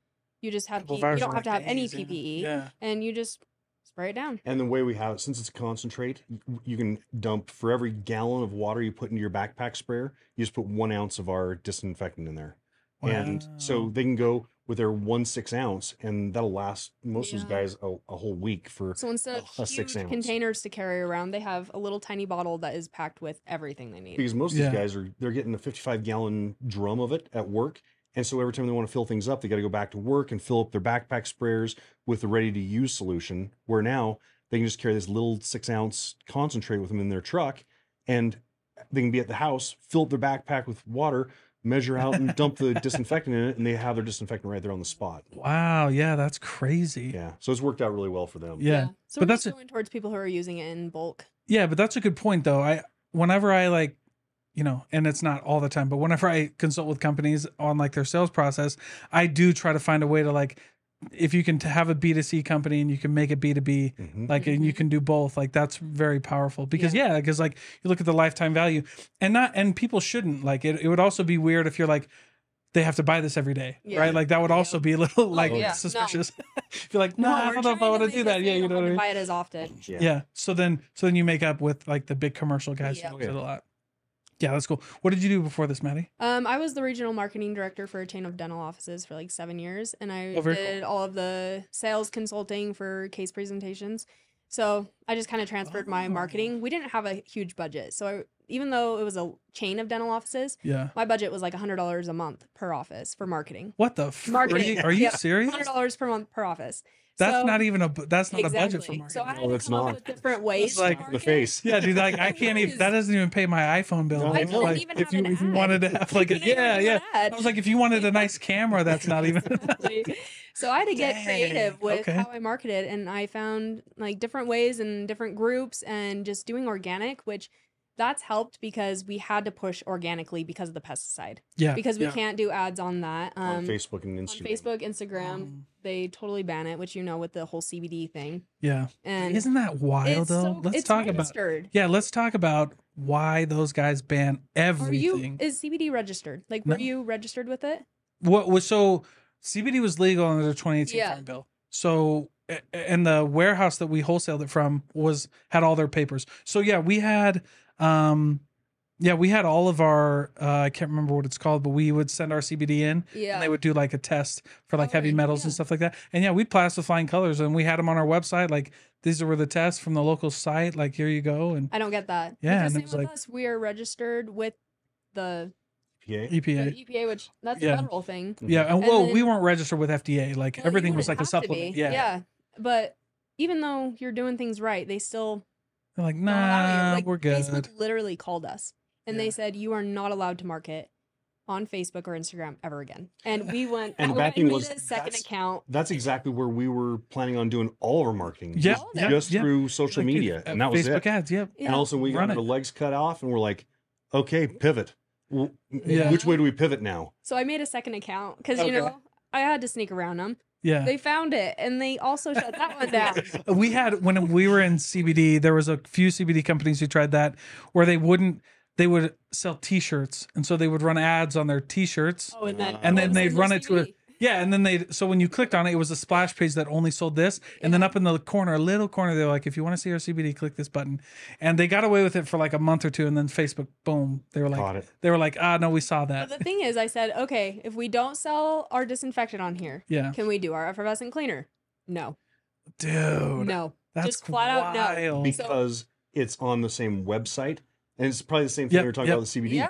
Speaker 2: you just have
Speaker 1: Couple of
Speaker 2: you
Speaker 1: hours
Speaker 2: don't
Speaker 1: are
Speaker 2: have to
Speaker 1: like
Speaker 2: have any
Speaker 1: days, yeah.
Speaker 2: PPE,
Speaker 1: Yeah.
Speaker 2: and you just spray it down.
Speaker 3: And the way we have it, since it's a concentrate, you can dump for every gallon of water you put into your backpack sprayer, you just put 1 ounce of our disinfectant in there. And so
Speaker 1: Wow.
Speaker 3: they can go with their 1/6 ounce, and that'll last most of those
Speaker 2: Yeah.
Speaker 3: guys a whole week for
Speaker 2: So instead of
Speaker 3: a 6
Speaker 2: huge
Speaker 3: ounce.
Speaker 2: containers to carry around, they have a little tiny bottle that is packed with everything they need.
Speaker 3: Because most of
Speaker 1: Yeah.
Speaker 3: these guys they're getting a 55-gallon drum of it at work. And so every time they want to fill things up, they got to go back to work and fill up their backpack sprayers with the ready to use solution. Where now they can just carry this little 6 ounce concentrate with them in their truck, and they can be at the house, fill up their backpack with water, measure out and dump the disinfectant in it, and they have their disinfectant right there on the spot.
Speaker 1: Wow. Yeah, that's crazy.
Speaker 3: Yeah. So it's worked out really well for them.
Speaker 1: Yeah.
Speaker 2: So
Speaker 1: But
Speaker 2: we're
Speaker 1: that's
Speaker 2: just going towards people who are using it in bulk.
Speaker 1: Yeah, but that's a good point though. Whenever I like, and it's not all the time, but whenever I consult with companies on like their sales process, I do try to find a way to like, if you can have a B2C company and you can make it B2B,
Speaker 3: Mhm.
Speaker 1: like, and you
Speaker 2: Mhm.
Speaker 1: can do both, like that's very powerful because because like you look at the lifetime value and people shouldn't like it. It would also be weird if you're like, they have to buy this every day,
Speaker 2: Yeah.
Speaker 1: right? Like that would also be a little like
Speaker 2: yeah. No.
Speaker 1: suspicious. Feel like, no, I
Speaker 2: we're
Speaker 1: don't know if I
Speaker 2: trying
Speaker 1: want to
Speaker 2: make
Speaker 1: do
Speaker 2: it
Speaker 1: that.
Speaker 2: so
Speaker 1: Yeah, you
Speaker 2: don't
Speaker 1: know
Speaker 2: have
Speaker 1: what I
Speaker 2: to
Speaker 1: mean?
Speaker 2: buy it as often.
Speaker 1: Yeah. So then you make up with like the big commercial guys
Speaker 2: Yeah.
Speaker 1: who use it a lot. Yeah, that's cool. What did you do before this, Maddie?
Speaker 2: I was the regional marketing director for a chain of dental offices for like 7 years, and I
Speaker 1: very
Speaker 2: did all of the sales consulting for case presentations. So I just kind of transferred my marketing. We didn't have a huge budget, so even though it was a chain of dental offices,
Speaker 1: Yeah.
Speaker 2: my budget was like $100 a month per office for marketing.
Speaker 1: What the
Speaker 2: Marketing.
Speaker 1: Are you
Speaker 2: Yep.
Speaker 1: serious?
Speaker 2: $100 per month per office.
Speaker 1: That's
Speaker 2: So-
Speaker 1: not even a that's not a budget for
Speaker 2: exactly.
Speaker 1: marketing.
Speaker 2: So I had
Speaker 3: No,
Speaker 2: to
Speaker 3: it's
Speaker 2: come up
Speaker 3: not.
Speaker 2: with different ways.
Speaker 1: It's like
Speaker 2: to
Speaker 3: in the
Speaker 2: market.
Speaker 3: face.
Speaker 1: Yeah, dude, like I
Speaker 2: It
Speaker 1: can't even.
Speaker 2: was.
Speaker 1: That doesn't even pay my iPhone bill.
Speaker 3: No,
Speaker 2: I
Speaker 3: I
Speaker 1: It's
Speaker 3: know.
Speaker 2: couldn't
Speaker 1: like
Speaker 2: even
Speaker 1: if
Speaker 2: have
Speaker 1: you
Speaker 2: an
Speaker 1: if you
Speaker 2: ad.
Speaker 1: wanted to have like a
Speaker 2: Couldn't even
Speaker 1: yeah
Speaker 2: do
Speaker 1: yeah.
Speaker 2: an ad.
Speaker 1: I was like, if you wanted a nice camera, that's not even.
Speaker 2: Exactly. So I had to get creative
Speaker 1: Dang,
Speaker 2: with
Speaker 1: okay.
Speaker 2: how I marketed, and I found like different ways and different groups, and just doing organic, which that's helped because we had to push organically because of the pesticide.
Speaker 1: Yeah,
Speaker 2: Because we
Speaker 1: yeah.
Speaker 2: can't do ads on that.
Speaker 3: On Facebook and
Speaker 2: On
Speaker 3: Instagram.
Speaker 2: Facebook, Instagram, they totally ban it, which with the whole CBD thing.
Speaker 1: Yeah.
Speaker 2: And
Speaker 1: Isn't that wild
Speaker 2: it's
Speaker 1: though? Let's
Speaker 2: it's
Speaker 1: talk about.
Speaker 2: registered.
Speaker 1: Yeah, let's talk about why those guys ban everything.
Speaker 2: Is CBD registered? Like,
Speaker 1: No.
Speaker 2: were you registered with it?
Speaker 1: What was so CBD was legal under the 2018
Speaker 2: Yeah.
Speaker 1: Farm Bill. So and the warehouse that we wholesaled it from had all their papers. So yeah, we had we had all of our I can't remember what it's called, but we would send our CBD in
Speaker 2: Yeah.
Speaker 1: and they would do like a test for like heavy
Speaker 2: Coloring,
Speaker 1: metals and
Speaker 2: yeah.
Speaker 1: stuff like that. And yeah, we'd pass with flying colors and we had them on our website. Like these were the tests from the local site. Like here you go. And
Speaker 2: I don't get that.
Speaker 1: Yeah,
Speaker 2: Because
Speaker 1: and it
Speaker 2: same
Speaker 1: was
Speaker 2: with
Speaker 1: like-
Speaker 2: us, we are registered with the
Speaker 3: PA?
Speaker 1: EPA.
Speaker 2: EPA, which that's
Speaker 1: Yeah.
Speaker 2: a federal thing.
Speaker 1: Yeah. And
Speaker 2: And
Speaker 1: well,
Speaker 2: then-
Speaker 1: we weren't registered with FDA. Like
Speaker 2: Well,
Speaker 1: everything
Speaker 2: you
Speaker 1: was like
Speaker 2: wouldn't
Speaker 1: a
Speaker 2: have to
Speaker 1: supplement.
Speaker 2: be.
Speaker 1: Yeah.
Speaker 2: Yeah. But even though you're doing things right, they still
Speaker 1: They're like,
Speaker 2: don't allow you.
Speaker 1: nah,
Speaker 2: Like,
Speaker 1: we're good.
Speaker 2: Facebook literally called us and
Speaker 1: Yeah.
Speaker 2: they said you are not allowed to market on Facebook or Instagram ever again. And we went
Speaker 3: And
Speaker 2: I
Speaker 3: the bad
Speaker 2: went
Speaker 3: thing
Speaker 2: made
Speaker 3: was
Speaker 2: a second
Speaker 3: that's-
Speaker 2: account.
Speaker 3: That's exactly where we were planning on doing all of our marketing.
Speaker 1: Yeah,
Speaker 3: just,
Speaker 1: yeah,
Speaker 3: just
Speaker 1: yeah.
Speaker 3: through social
Speaker 1: Like, dude,
Speaker 3: media, and that was
Speaker 1: Facebook
Speaker 3: it.
Speaker 1: ads. Yep.
Speaker 2: Yeah.
Speaker 3: And also, we
Speaker 1: Run
Speaker 3: got
Speaker 1: it.
Speaker 3: our legs cut off, and we're like, okay, pivot. Well,
Speaker 1: Yeah.
Speaker 3: Which way do we pivot now?
Speaker 2: So I made a second account because
Speaker 3: Okay.
Speaker 2: I had to sneak around them.
Speaker 1: Yeah.
Speaker 2: They found it and they also shut that one down.
Speaker 1: We had when we were in CBD, there was a few CBD companies who tried that where they would sell T-shirts, and so they would run ads on their T-shirts.
Speaker 2: Oh, and then
Speaker 1: And then
Speaker 2: it was
Speaker 1: they'd
Speaker 2: in
Speaker 1: run
Speaker 2: their
Speaker 1: it to a
Speaker 2: CBD.
Speaker 1: yeah, and then so when you clicked on it, it was a splash page that only sold this, and then up in the corner, a little corner, they're like, if you want to see our CBD, click this button, and they got away with it for like a month or two, and then Facebook, boom, they were
Speaker 3: Caught
Speaker 1: like,
Speaker 3: it.
Speaker 1: ah, no, we saw
Speaker 2: But
Speaker 1: that,
Speaker 2: the thing is, I said, okay, if we don't sell our disinfectant on here,
Speaker 1: yeah,
Speaker 2: can we do our effervescent cleaner? No,
Speaker 1: dude,
Speaker 2: no,
Speaker 1: that's
Speaker 2: just flat out no.
Speaker 1: wild.
Speaker 3: Because it's on the same website, and it's probably the same thing
Speaker 1: Yep,
Speaker 3: we were talking
Speaker 1: yep.
Speaker 3: about with CBD.
Speaker 2: Yeah,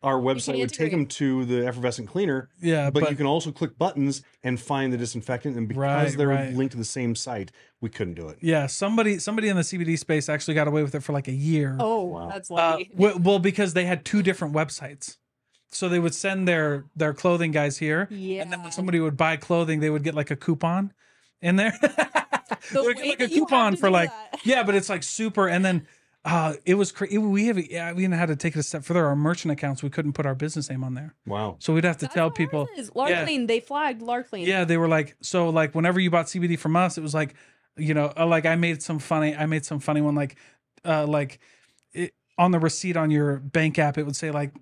Speaker 3: Our
Speaker 2: can
Speaker 3: website would take
Speaker 2: integrate.
Speaker 3: them to the effervescent cleaner,
Speaker 1: Yeah,
Speaker 3: but you can also click buttons and find the disinfectant. And because
Speaker 1: Right,
Speaker 3: they're
Speaker 1: right.
Speaker 3: linked to the same site, we couldn't do it.
Speaker 1: yeah, somebody in the CBD space actually got away with it for like a year.
Speaker 2: oh,
Speaker 3: Wow.
Speaker 2: that's lucky.
Speaker 1: Well, because they had two different websites. So they would send their clothing guys here,
Speaker 2: Yeah,
Speaker 1: and then when somebody would buy clothing, they would get like a coupon in there. They would get
Speaker 2: way
Speaker 1: like a
Speaker 2: that you have
Speaker 1: coupon
Speaker 2: to
Speaker 1: for
Speaker 2: do
Speaker 1: like
Speaker 2: that.
Speaker 1: yeah, but it's like super. And then it was crazy. We even had to take it a step further. Our merchant accounts, we couldn't put our business name on there,
Speaker 3: Wow.
Speaker 1: so we'd have to
Speaker 2: That's
Speaker 1: tell
Speaker 2: what
Speaker 1: people.
Speaker 2: ours is. LarKlean, they flagged LarKlean.
Speaker 1: Yeah, they were like, so like whenever you bought CBD from us, it was like, like I made some funny one like on the receipt on your bank app, it would say like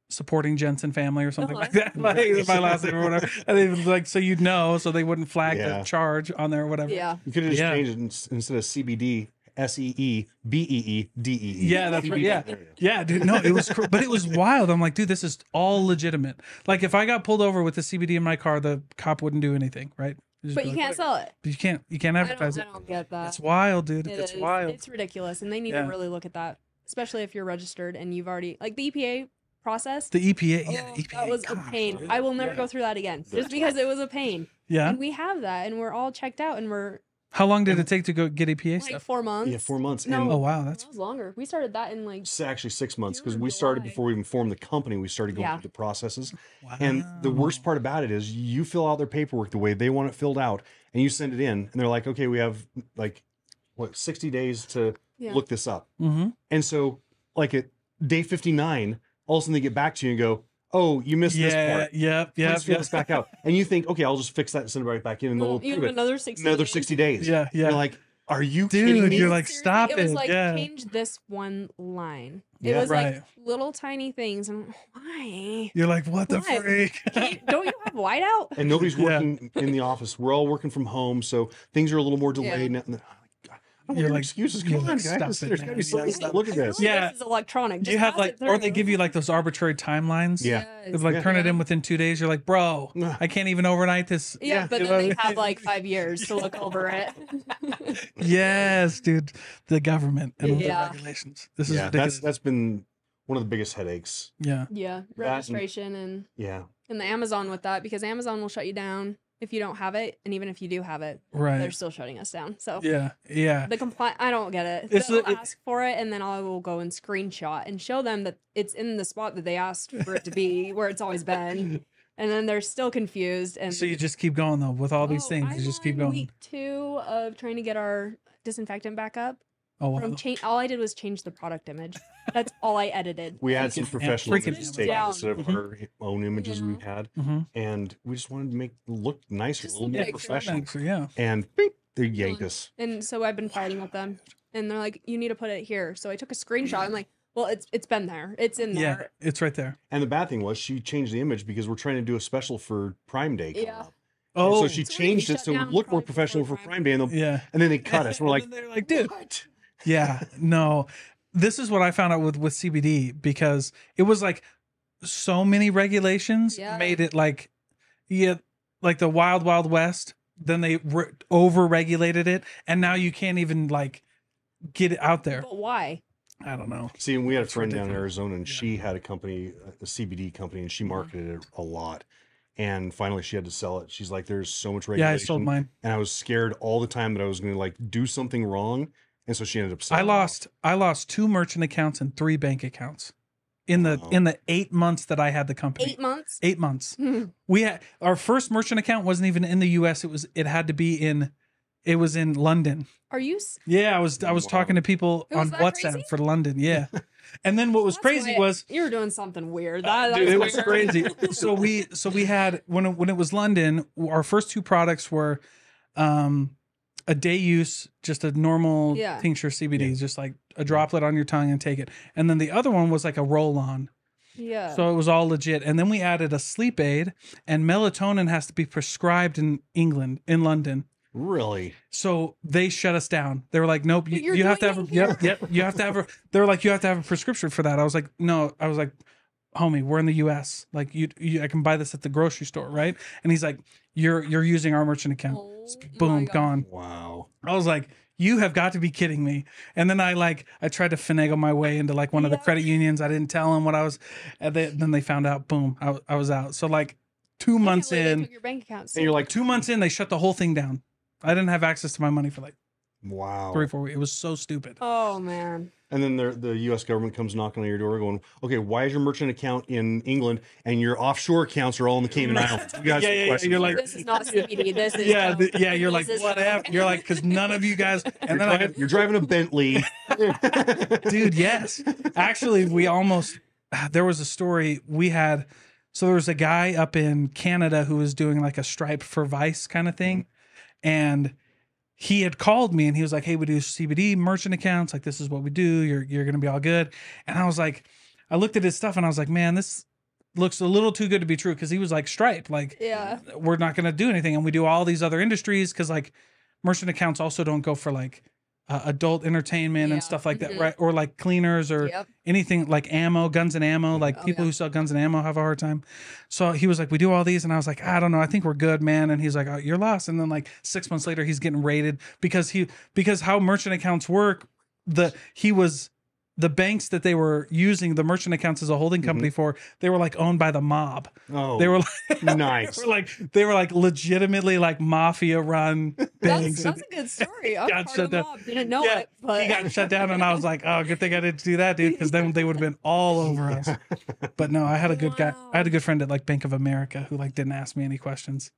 Speaker 1: supporting Jensen family or something like that, like my last name or whatever. And they was like, so you'd know, so they wouldn't flag the
Speaker 3: Yeah.
Speaker 1: charge on there or whatever.
Speaker 2: Yeah.
Speaker 3: You could have just
Speaker 1: Yeah.
Speaker 3: changed it instead of CBD, SEEBEEDEE.
Speaker 1: Yeah, that's right. Yeah.
Speaker 3: There you go.
Speaker 1: Yeah, dude. No, it was, but it was wild. I'm like, dude, this is all legitimate. Like, if I got pulled over with the CBD in my car, the cop wouldn't do anything, right? He'd just
Speaker 2: But
Speaker 1: be
Speaker 2: you
Speaker 1: like,
Speaker 2: can't
Speaker 1: "Whatever."
Speaker 2: sell it.
Speaker 1: But you can't advertise
Speaker 2: I
Speaker 1: it.
Speaker 2: don't get that.
Speaker 1: It's wild, dude.
Speaker 2: It
Speaker 1: It's
Speaker 2: is.
Speaker 1: wild.
Speaker 2: It's ridiculous, and they need
Speaker 1: Yeah.
Speaker 2: to really look at that, especially if you're registered and you've already like the EPA process.
Speaker 1: The EPA, yeah,
Speaker 2: Oh,
Speaker 1: the EPA.
Speaker 2: that was a
Speaker 1: gosh,
Speaker 2: pain.
Speaker 1: dude.
Speaker 2: I will never
Speaker 1: Yeah.
Speaker 2: go through that again, just because it was a pain.
Speaker 1: Yeah.
Speaker 2: And we have that, and we're all checked out, and we're
Speaker 1: How long did it take to go get EPA
Speaker 2: like
Speaker 1: stuff?
Speaker 2: 4 months.
Speaker 3: Yeah, 4 months.
Speaker 2: No.
Speaker 3: And
Speaker 1: Oh wow, that's
Speaker 2: That was longer. We started that in like
Speaker 3: it's actually 6 months because
Speaker 2: June,
Speaker 3: we started
Speaker 2: July.
Speaker 3: before we even formed the company. We started going
Speaker 2: Yeah.
Speaker 3: through the processes.
Speaker 1: wow.
Speaker 3: And the worst part about it is you fill out their paperwork the way they want it filled out and you send it in and they're like, okay, we have like 60 days to
Speaker 2: Yeah.
Speaker 3: look this up.
Speaker 1: Mm-hmm.
Speaker 3: And so like at day 59, all of a sudden they get back to you and go, oh, you missed this
Speaker 1: Yeah.
Speaker 3: part.
Speaker 1: Yep.
Speaker 3: Let's fill this back out. And you think, okay, i'll just fix that and send it right back in and they'll
Speaker 2: well,
Speaker 3: approve
Speaker 2: even
Speaker 3: it.
Speaker 2: another 60
Speaker 3: Another
Speaker 2: days.
Speaker 3: 60 days.
Speaker 1: Yeah.
Speaker 3: And
Speaker 1: Yeah.
Speaker 3: you're like, Are you
Speaker 1: Dude,
Speaker 3: kidding me?
Speaker 1: you're like,
Speaker 2: Seriously,
Speaker 1: stop
Speaker 2: it was
Speaker 1: it.
Speaker 2: like
Speaker 1: Yeah.
Speaker 2: change this one line. It
Speaker 3: Yeah.
Speaker 2: was
Speaker 1: Right.
Speaker 2: like little tiny things. And why?
Speaker 1: You're like, what the
Speaker 2: Why?
Speaker 1: freak?
Speaker 2: Don't you have whiteout?
Speaker 3: And nobody's
Speaker 1: Yeah.
Speaker 3: working in the office. We're all working from home, so things are a little more delayed.
Speaker 2: Yeah.
Speaker 3: Now. I don't
Speaker 1: You're
Speaker 3: want
Speaker 1: like-
Speaker 3: excuses.
Speaker 1: you're
Speaker 3: Come on,
Speaker 1: like, stop
Speaker 3: guys.
Speaker 1: it,
Speaker 3: There's
Speaker 1: man.
Speaker 3: got to be
Speaker 1: Yeah,
Speaker 3: something.
Speaker 1: stop
Speaker 3: Look at this.
Speaker 1: Yeah.
Speaker 2: This is electronic.
Speaker 1: Do
Speaker 2: Just
Speaker 1: you have
Speaker 2: pass
Speaker 1: like,
Speaker 2: it
Speaker 1: or they
Speaker 2: through.
Speaker 1: give you like those arbitrary timelines?
Speaker 3: Yeah.
Speaker 1: It's like
Speaker 3: Yeah.
Speaker 1: turn it in within 2 days. You're like, bro, I can't even overnight this.
Speaker 2: Yeah,
Speaker 3: Yeah.
Speaker 2: but
Speaker 1: You
Speaker 2: then
Speaker 1: know
Speaker 2: they
Speaker 1: what I
Speaker 2: have
Speaker 1: mean?
Speaker 2: like 5 years to look over it.
Speaker 1: Yes, dude. The government and all the
Speaker 2: Yeah.
Speaker 1: regulations. This is
Speaker 3: Yeah,
Speaker 1: ridiculous.
Speaker 3: that's been one of the biggest headaches.
Speaker 1: Yeah.
Speaker 2: Yeah, registration and
Speaker 3: Yeah.
Speaker 2: the Amazon with that, because Amazon will shut you down if you don't have it, and even if you do have it, they're
Speaker 1: Right.
Speaker 2: still shutting us down. So
Speaker 1: Yeah. Yeah.
Speaker 2: the complaint, I don't get it.
Speaker 1: It's
Speaker 2: They'll
Speaker 1: the-
Speaker 2: ask for it, and then I will go and screenshot and show them that it's in the spot that they asked for it to be, where it's always been. And then they're still confused. And
Speaker 1: So you just keep going though with all these things.
Speaker 2: I'm
Speaker 1: You just keep
Speaker 2: on
Speaker 1: going.
Speaker 2: Week 2 of trying to get our disinfectant back up.
Speaker 1: Oh wow.
Speaker 2: From all I did was change the product image. That's all I edited.
Speaker 3: We had some
Speaker 1: Freaking-
Speaker 3: professionals
Speaker 1: freaking
Speaker 3: that just take
Speaker 2: down.
Speaker 3: instead of
Speaker 1: Mhm.
Speaker 3: our own images
Speaker 2: Yeah.
Speaker 3: we had,
Speaker 1: Mm-hmm.
Speaker 3: and we just wanted to make it look nicer, a
Speaker 2: Just
Speaker 3: little more
Speaker 2: make sure.
Speaker 3: professional.
Speaker 1: Yeah.
Speaker 3: And beep, they yanked us.
Speaker 2: And so I've been fighting with them, and they're like, "You need to put it here." So I took a screenshot. I'm like, "Well, it's been there. It's in
Speaker 1: Yeah.
Speaker 2: there."
Speaker 1: It's right there.
Speaker 3: And the bad thing was she changed the image because we're trying to do a special for Prime Day. coming
Speaker 2: Yeah.
Speaker 3: up.
Speaker 1: Oh.
Speaker 3: And so she
Speaker 2: So we're gonna
Speaker 3: changed it
Speaker 2: shut
Speaker 3: to
Speaker 2: down
Speaker 3: look more
Speaker 2: Prime
Speaker 3: professional for
Speaker 2: before
Speaker 3: Prime Day, and,
Speaker 1: Yeah.
Speaker 3: then they cut us. We're like,
Speaker 1: And they're like, dude.
Speaker 3: what?
Speaker 1: Yeah. No. This is what I found out with CBD, because it was like so many regulations
Speaker 2: Yeah.
Speaker 1: made it like, yeah, like the wild, wild west. Then they over regulated it. And now you can't even like get it out there.
Speaker 2: But why?
Speaker 1: I don't know.
Speaker 3: See, and we had a
Speaker 1: It's
Speaker 3: friend down in
Speaker 1: ridiculous.
Speaker 3: Arizona, and
Speaker 1: Yeah.
Speaker 3: she had a company, a CBD company, and she
Speaker 1: Mhm.
Speaker 3: marketed it a lot. And finally, she had to sell it. She's like, "There's so much
Speaker 1: Yeah. I
Speaker 3: regulation,"
Speaker 1: sold mine.
Speaker 3: and I was scared all the time that I was going to like do something wrong, and so she ended up selling.
Speaker 1: I lost 2 merchant accounts and 3 bank accounts in
Speaker 3: Wow.
Speaker 1: the 8 months that I had the company.
Speaker 2: 8 months?
Speaker 1: 8 months. We had our first merchant account wasn't even in the US. It had to be it was in London.
Speaker 2: Are you?
Speaker 1: Yeah, I was
Speaker 3: Wow.
Speaker 1: talking to people
Speaker 2: It was
Speaker 1: on
Speaker 2: that
Speaker 1: WhatsApp
Speaker 2: crazy?
Speaker 1: for London. Yeah. And then what was
Speaker 2: That's
Speaker 1: crazy
Speaker 2: why
Speaker 1: was
Speaker 2: you were doing something weird.
Speaker 1: dude, it was
Speaker 2: weird.
Speaker 1: crazy. So we had when it was London, our first 2 products were a day use, just a normal
Speaker 2: Yeah.
Speaker 1: tincture CBD,
Speaker 3: Yeah.
Speaker 1: just like a droplet on your tongue and take it. And then the other one was like a roll on.
Speaker 2: Yeah.
Speaker 1: So it was all legit. And then we added a sleep aid, and melatonin has to be prescribed in London.
Speaker 3: Really?
Speaker 1: So they shut us down. They were like, nope,
Speaker 2: But you're
Speaker 1: you have to have
Speaker 2: doing
Speaker 1: a,
Speaker 2: it here.
Speaker 1: you have to have a, they were like, you have to have a prescription for that. I was like, no, I was like, homie, we're in the US. Like I can buy this at the grocery store. Right. And he's like, you're using our merchant account.
Speaker 2: Oh my
Speaker 1: Boom,
Speaker 2: God.
Speaker 1: gone.
Speaker 3: Wow.
Speaker 1: I was like, you have got to be kidding me. And then I tried to finagle my way into like one of the
Speaker 2: Yeah.
Speaker 1: credit unions. I didn't tell them what I was, and then they found out, boom, I was out. So like 2
Speaker 2: I can't
Speaker 1: months
Speaker 2: believe they
Speaker 1: in,
Speaker 2: took your bank account.
Speaker 3: And you're like,
Speaker 1: 2 months in, they shut the whole thing down. I didn't have access to my money for like
Speaker 3: wow.
Speaker 1: 3 or 4 weeks. It was so stupid.
Speaker 2: Oh man.
Speaker 3: And then the U.S. government comes knocking on your door, going, "Okay, why is your merchant account in England and your offshore accounts are all in the Cayman Islands?" You guys,
Speaker 1: Yeah,
Speaker 3: have
Speaker 1: yeah, yeah,
Speaker 3: questions
Speaker 1: you're
Speaker 3: here.
Speaker 1: like-
Speaker 2: This is not CBD. This is
Speaker 1: Yeah, you're like,
Speaker 2: This is-
Speaker 1: whatever. You're like, because none of you guys, and then I
Speaker 3: you're driving a Bentley,
Speaker 1: dude, yes. Actually, there was a story we had. So there was a guy up in Canada who was doing like a Stripe for Vice kind of thing. And he had called me and he was like, hey, we do CBD merchant accounts. Like, this is what we do. You're going to be all good. And I was like, I looked at his stuff and I was like, man, this looks a little too good to be true. Cause he was like, Stripe, like,
Speaker 2: Yeah.
Speaker 1: we're not going to do anything. And we do all these other industries. Cause like merchant accounts also don't go for like adult entertainment
Speaker 2: Yeah.
Speaker 1: and stuff like that.
Speaker 2: Mhm.
Speaker 1: Right. Or like cleaners or
Speaker 2: Yep.
Speaker 1: anything like ammo, guns and ammo, like
Speaker 2: Oh,
Speaker 1: people
Speaker 2: yeah.
Speaker 1: who sell guns and ammo have a hard time. So he was like, we do all these. And I was like, I don't know. I think we're good, man. And he's like, oh, you're lost. And then like 6 months later, he's getting raided because how merchant accounts work, the banks that they were using the merchant accounts as a holding company for, they were like owned by the mob.
Speaker 3: oh,
Speaker 1: They were like,
Speaker 3: nice.
Speaker 1: they were like legitimately like mafia run banks.
Speaker 2: That's a good story. I was
Speaker 1: Got
Speaker 2: part
Speaker 1: shut
Speaker 2: of the
Speaker 1: down.
Speaker 2: mob. Didn't know
Speaker 1: Yeah,
Speaker 2: it, but
Speaker 1: He got shut down, and I was like, "Oh, good thing I didn't do that, dude, because then they would have been all over us." But no, I had a good guy. I had a good friend at like Bank of America who like didn't ask me any questions.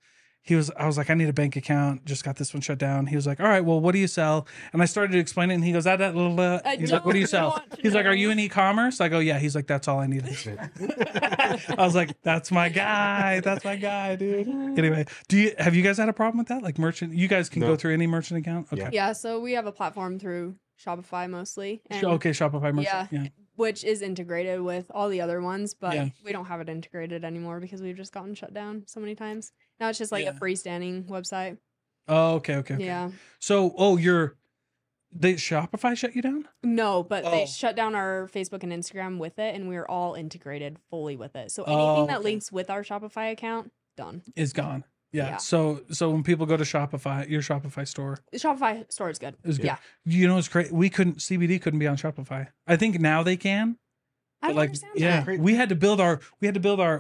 Speaker 1: I was like, I need a bank account. Just got this one shut down. He was like, all right, well, what do you sell? And I started to explain it, and he goes, he's like, what do you sell? He's like, are you in e-commerce? I go, yeah. He's like, that's all I needed. I was like, that's my guy. That's my guy, dude. Anyway, have you guys had a problem with that? Like merchant, you guys can go through any merchant account? Okay.
Speaker 2: Yeah, so we have a platform through Shopify mostly. And
Speaker 1: Okay, Shopify merchant. Yeah.
Speaker 2: which is integrated with all the other ones, but
Speaker 1: Yeah.
Speaker 2: we don't have it integrated anymore because we've just gotten shut down so many times. Now it's just like a
Speaker 1: Yeah.
Speaker 2: freestanding website.
Speaker 1: Oh, okay.
Speaker 2: Yeah.
Speaker 1: So, they Shopify shut you down?
Speaker 2: No, but
Speaker 1: Oh.
Speaker 2: they shut down our Facebook and Instagram with it, and we're all integrated fully with it. So anything that
Speaker 1: okay.
Speaker 2: links with our Shopify account, done.
Speaker 1: Is gone. Yeah.
Speaker 2: Yeah.
Speaker 1: So when people go to Shopify, your Shopify store,
Speaker 2: The Shopify store is good.
Speaker 1: it was good.
Speaker 2: Yeah.
Speaker 1: You know, it's great. CBD couldn't be on Shopify. I think now they can.
Speaker 2: I don't
Speaker 1: Like,
Speaker 2: understand
Speaker 1: yeah,
Speaker 2: that.
Speaker 1: we had to build our,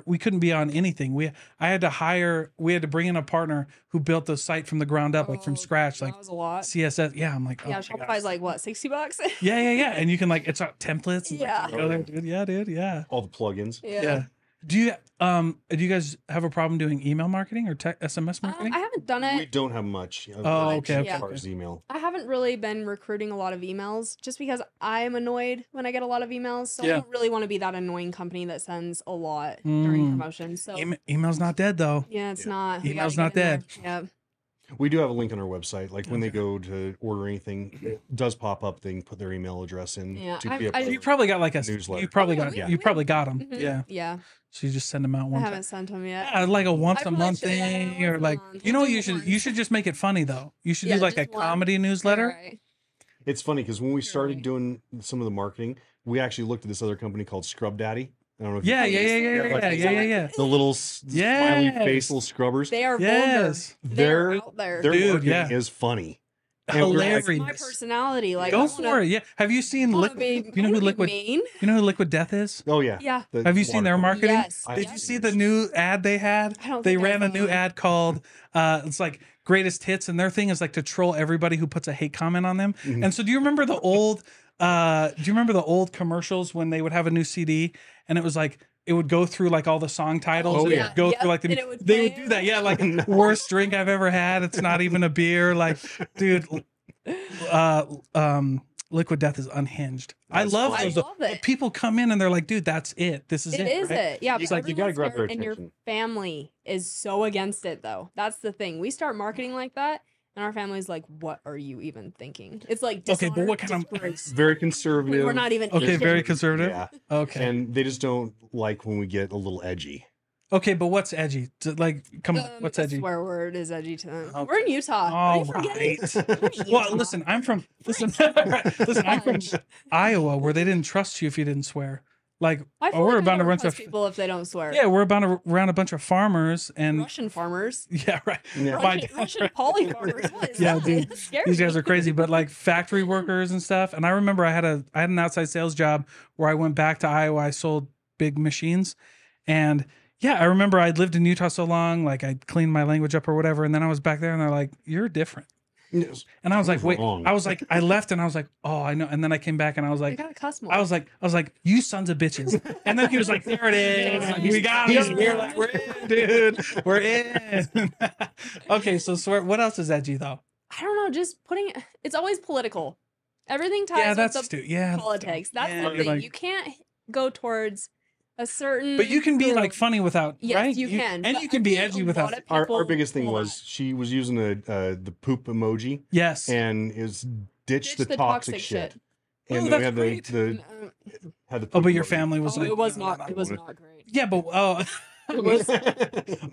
Speaker 1: we couldn't be on anything. We had to bring in a partner who built the site from the ground up, like from
Speaker 2: Oh,
Speaker 1: scratch,
Speaker 2: that
Speaker 1: like
Speaker 2: was a lot.
Speaker 1: CSS. Yeah. I'm like, oh
Speaker 2: Yeah,
Speaker 1: my
Speaker 2: Shopify's
Speaker 1: gosh.
Speaker 2: like what, $60?
Speaker 1: Yeah. And you can like, it's got templates. And
Speaker 2: Yeah.
Speaker 1: Like, go there, dude. Yeah, dude. Yeah.
Speaker 3: All the plugins.
Speaker 1: Yeah. Do you guys have a problem doing email marketing or SMS marketing?
Speaker 2: I haven't done
Speaker 3: We
Speaker 2: it.
Speaker 3: don't have much.
Speaker 1: Oh, okay,
Speaker 3: As
Speaker 2: okay,
Speaker 3: far as email.
Speaker 2: I haven't really been recruiting a lot of emails just because I'm annoyed when I get a lot of emails. So
Speaker 1: Yeah.
Speaker 2: I don't really want to be that annoying company that sends a lot during promotions. So
Speaker 1: Email's not dead though.
Speaker 2: yeah, it's
Speaker 3: Yeah.
Speaker 2: not. We
Speaker 1: Email's
Speaker 2: gotta
Speaker 1: not
Speaker 2: get in there. Yeah.
Speaker 3: We do have a link on our website. Like when they go to order anything, it does pop up. They can put their email address in.
Speaker 2: Yeah,
Speaker 3: to
Speaker 2: I-
Speaker 3: be a
Speaker 2: I-
Speaker 3: part
Speaker 1: You
Speaker 3: of
Speaker 1: probably got like a
Speaker 3: Newsletter.
Speaker 1: You probably
Speaker 2: Oh, yeah,
Speaker 1: got
Speaker 2: we-
Speaker 1: you
Speaker 2: we-
Speaker 1: probably got them.
Speaker 2: Mhm.
Speaker 1: Yeah.
Speaker 2: Yeah.
Speaker 1: So you just send them out
Speaker 2: I
Speaker 1: one time.
Speaker 2: haven't sent them yet.
Speaker 1: Yeah, like a once
Speaker 2: I
Speaker 1: a
Speaker 2: probably
Speaker 1: month
Speaker 2: should, yeah,
Speaker 1: thing,
Speaker 2: once
Speaker 1: or
Speaker 2: a
Speaker 1: like
Speaker 2: month.
Speaker 1: you know
Speaker 2: We'll
Speaker 1: what
Speaker 2: do
Speaker 1: you should
Speaker 2: one.
Speaker 1: you should just make it funny though. You should
Speaker 2: Yeah,
Speaker 1: do like a
Speaker 2: just one.
Speaker 1: comedy newsletter.
Speaker 2: Right.
Speaker 3: It's funny because when we started
Speaker 2: right.
Speaker 3: doing some of the marketing, we actually looked at this other company called Scrub Daddy. I don't know if
Speaker 1: Yeah,
Speaker 3: you
Speaker 1: yeah.
Speaker 3: the little smiley
Speaker 1: Yes.
Speaker 3: face little scrubbers.
Speaker 2: They are
Speaker 1: Yes.
Speaker 2: vulgar. They're
Speaker 3: Their
Speaker 2: out there.
Speaker 3: their
Speaker 1: Dude,
Speaker 3: marketing
Speaker 1: yeah.
Speaker 3: is funny. And we're like,
Speaker 2: That's my
Speaker 1: Hilarious.
Speaker 2: personality. Like,
Speaker 1: Go for it. Yeah. Have you seen Liquid? You know who Liquid?
Speaker 2: Mean?
Speaker 1: You know who Liquid Death is?
Speaker 3: oh yeah.
Speaker 2: Yeah.
Speaker 3: The
Speaker 1: Have you seen their
Speaker 3: water
Speaker 1: marketing?
Speaker 2: Yes.
Speaker 3: I-
Speaker 1: Did you see the new ad they had?
Speaker 2: I don't
Speaker 1: They
Speaker 2: think I
Speaker 1: ran a
Speaker 2: saw
Speaker 1: new
Speaker 2: it.
Speaker 1: ad called it's like greatest hits, and their thing is like to troll everybody who puts a hate comment on them.
Speaker 3: Mhm.
Speaker 1: And so do you remember the old commercials when they would have a new CD and it was like it would go through like all the song titles
Speaker 3: Oh,
Speaker 1: and it
Speaker 3: yeah.
Speaker 1: would go
Speaker 2: Yep,
Speaker 1: through like
Speaker 2: and it would
Speaker 1: they would
Speaker 2: play
Speaker 1: do that. Yeah, like
Speaker 3: No.
Speaker 1: worst drink I've ever had. It's not even a beer. Like, dude, Liquid Death is unhinged. I
Speaker 3: That's
Speaker 1: love
Speaker 3: funny.
Speaker 1: those.
Speaker 2: I love it.
Speaker 1: People come in and they're like, dude, that's it. This is
Speaker 2: It is
Speaker 1: right?
Speaker 2: it. Yeah.
Speaker 3: It's
Speaker 2: but
Speaker 3: like you gotta
Speaker 2: everyone's
Speaker 3: grab their
Speaker 2: scared, and your
Speaker 3: attention.
Speaker 2: family is so against it, though. That's the thing. We start marketing like that, and our family's like, "What are you even thinking?" It's like
Speaker 1: Okay, but what
Speaker 2: dishonor,
Speaker 1: kind of-
Speaker 2: disgrace.
Speaker 3: Very conservative.
Speaker 2: We're not even.
Speaker 1: Okay,
Speaker 2: Asian.
Speaker 1: very conservative.
Speaker 3: Yeah.
Speaker 1: Okay.
Speaker 3: And they just don't like when we get a little edgy.
Speaker 1: Okay, but what's edgy? Like, come on, what's
Speaker 2: A
Speaker 1: edgy?
Speaker 2: swear word is edgy to them.
Speaker 1: Okay.
Speaker 2: We're in Utah.
Speaker 1: All
Speaker 2: Are you forgetting?
Speaker 1: right.
Speaker 2: We're in
Speaker 1: Well,
Speaker 2: Utah.
Speaker 1: listen, I'm from Iowa, where they didn't trust you if you didn't swear. Like,
Speaker 2: I feel
Speaker 1: we're
Speaker 2: like I
Speaker 1: about to
Speaker 2: don't
Speaker 1: run
Speaker 2: trust
Speaker 1: to
Speaker 2: people if they don't swear.
Speaker 1: yeah, we're about to around a bunch of farmers and
Speaker 2: Russian farmers.
Speaker 1: yeah, right.
Speaker 3: Yeah.
Speaker 1: My
Speaker 2: Russian,
Speaker 1: dad-
Speaker 2: Russian poly farmers. What is
Speaker 1: Yeah,
Speaker 2: that?
Speaker 1: dude.
Speaker 2: It scares
Speaker 1: These guys
Speaker 2: me.
Speaker 1: are crazy, but like factory workers and stuff. And I remember I had an outside sales job where I went back to Iowa. I sold big machines, and yeah, I remember I'd lived in Utah so long, like I'd cleaned my language up or whatever, and then I was back there, and they're like, "You're different."
Speaker 3: Yes.
Speaker 1: And I was like, "Wait,"
Speaker 3: Wrong.
Speaker 1: I was like, I left, and I was like, "Oh, I know." And then I came back, and I was
Speaker 2: You
Speaker 1: like,
Speaker 2: gotta cuss more.
Speaker 1: I was like, "You sons of bitches!" And then he was like, "There it is. We got it. We're like, we're in, dude. We're in." Okay, so swear. What else is edgy though?
Speaker 2: I don't know. Just putting it. It's always political. Everything ties
Speaker 1: Yeah,
Speaker 2: with
Speaker 1: that's
Speaker 2: the
Speaker 1: yeah.
Speaker 2: politics. That's
Speaker 1: Yeah,
Speaker 2: the thing.
Speaker 1: like-
Speaker 2: You can't go towards a certain.
Speaker 1: But you can be
Speaker 2: group.
Speaker 1: like funny without,
Speaker 2: Yes,
Speaker 1: right?
Speaker 2: you can.
Speaker 1: and
Speaker 2: but
Speaker 1: you can
Speaker 2: I
Speaker 1: be
Speaker 2: think
Speaker 1: edgy
Speaker 2: a
Speaker 1: without.
Speaker 2: lot of
Speaker 3: Our
Speaker 2: people
Speaker 3: biggest thing
Speaker 2: will
Speaker 3: was
Speaker 2: not.
Speaker 3: she was using the poop emoji
Speaker 1: Yes.
Speaker 3: and is ditch the toxic shit.
Speaker 1: Oh,
Speaker 3: And then
Speaker 1: that's
Speaker 3: we had
Speaker 1: great.
Speaker 3: the had the
Speaker 1: Oh,
Speaker 3: poop
Speaker 1: but your
Speaker 3: emoji.
Speaker 1: family was
Speaker 2: Oh,
Speaker 1: like,
Speaker 2: it was
Speaker 1: "No, no,
Speaker 2: not.
Speaker 1: no,
Speaker 2: It was
Speaker 1: no."
Speaker 2: not great.
Speaker 1: Yeah, but
Speaker 2: It was.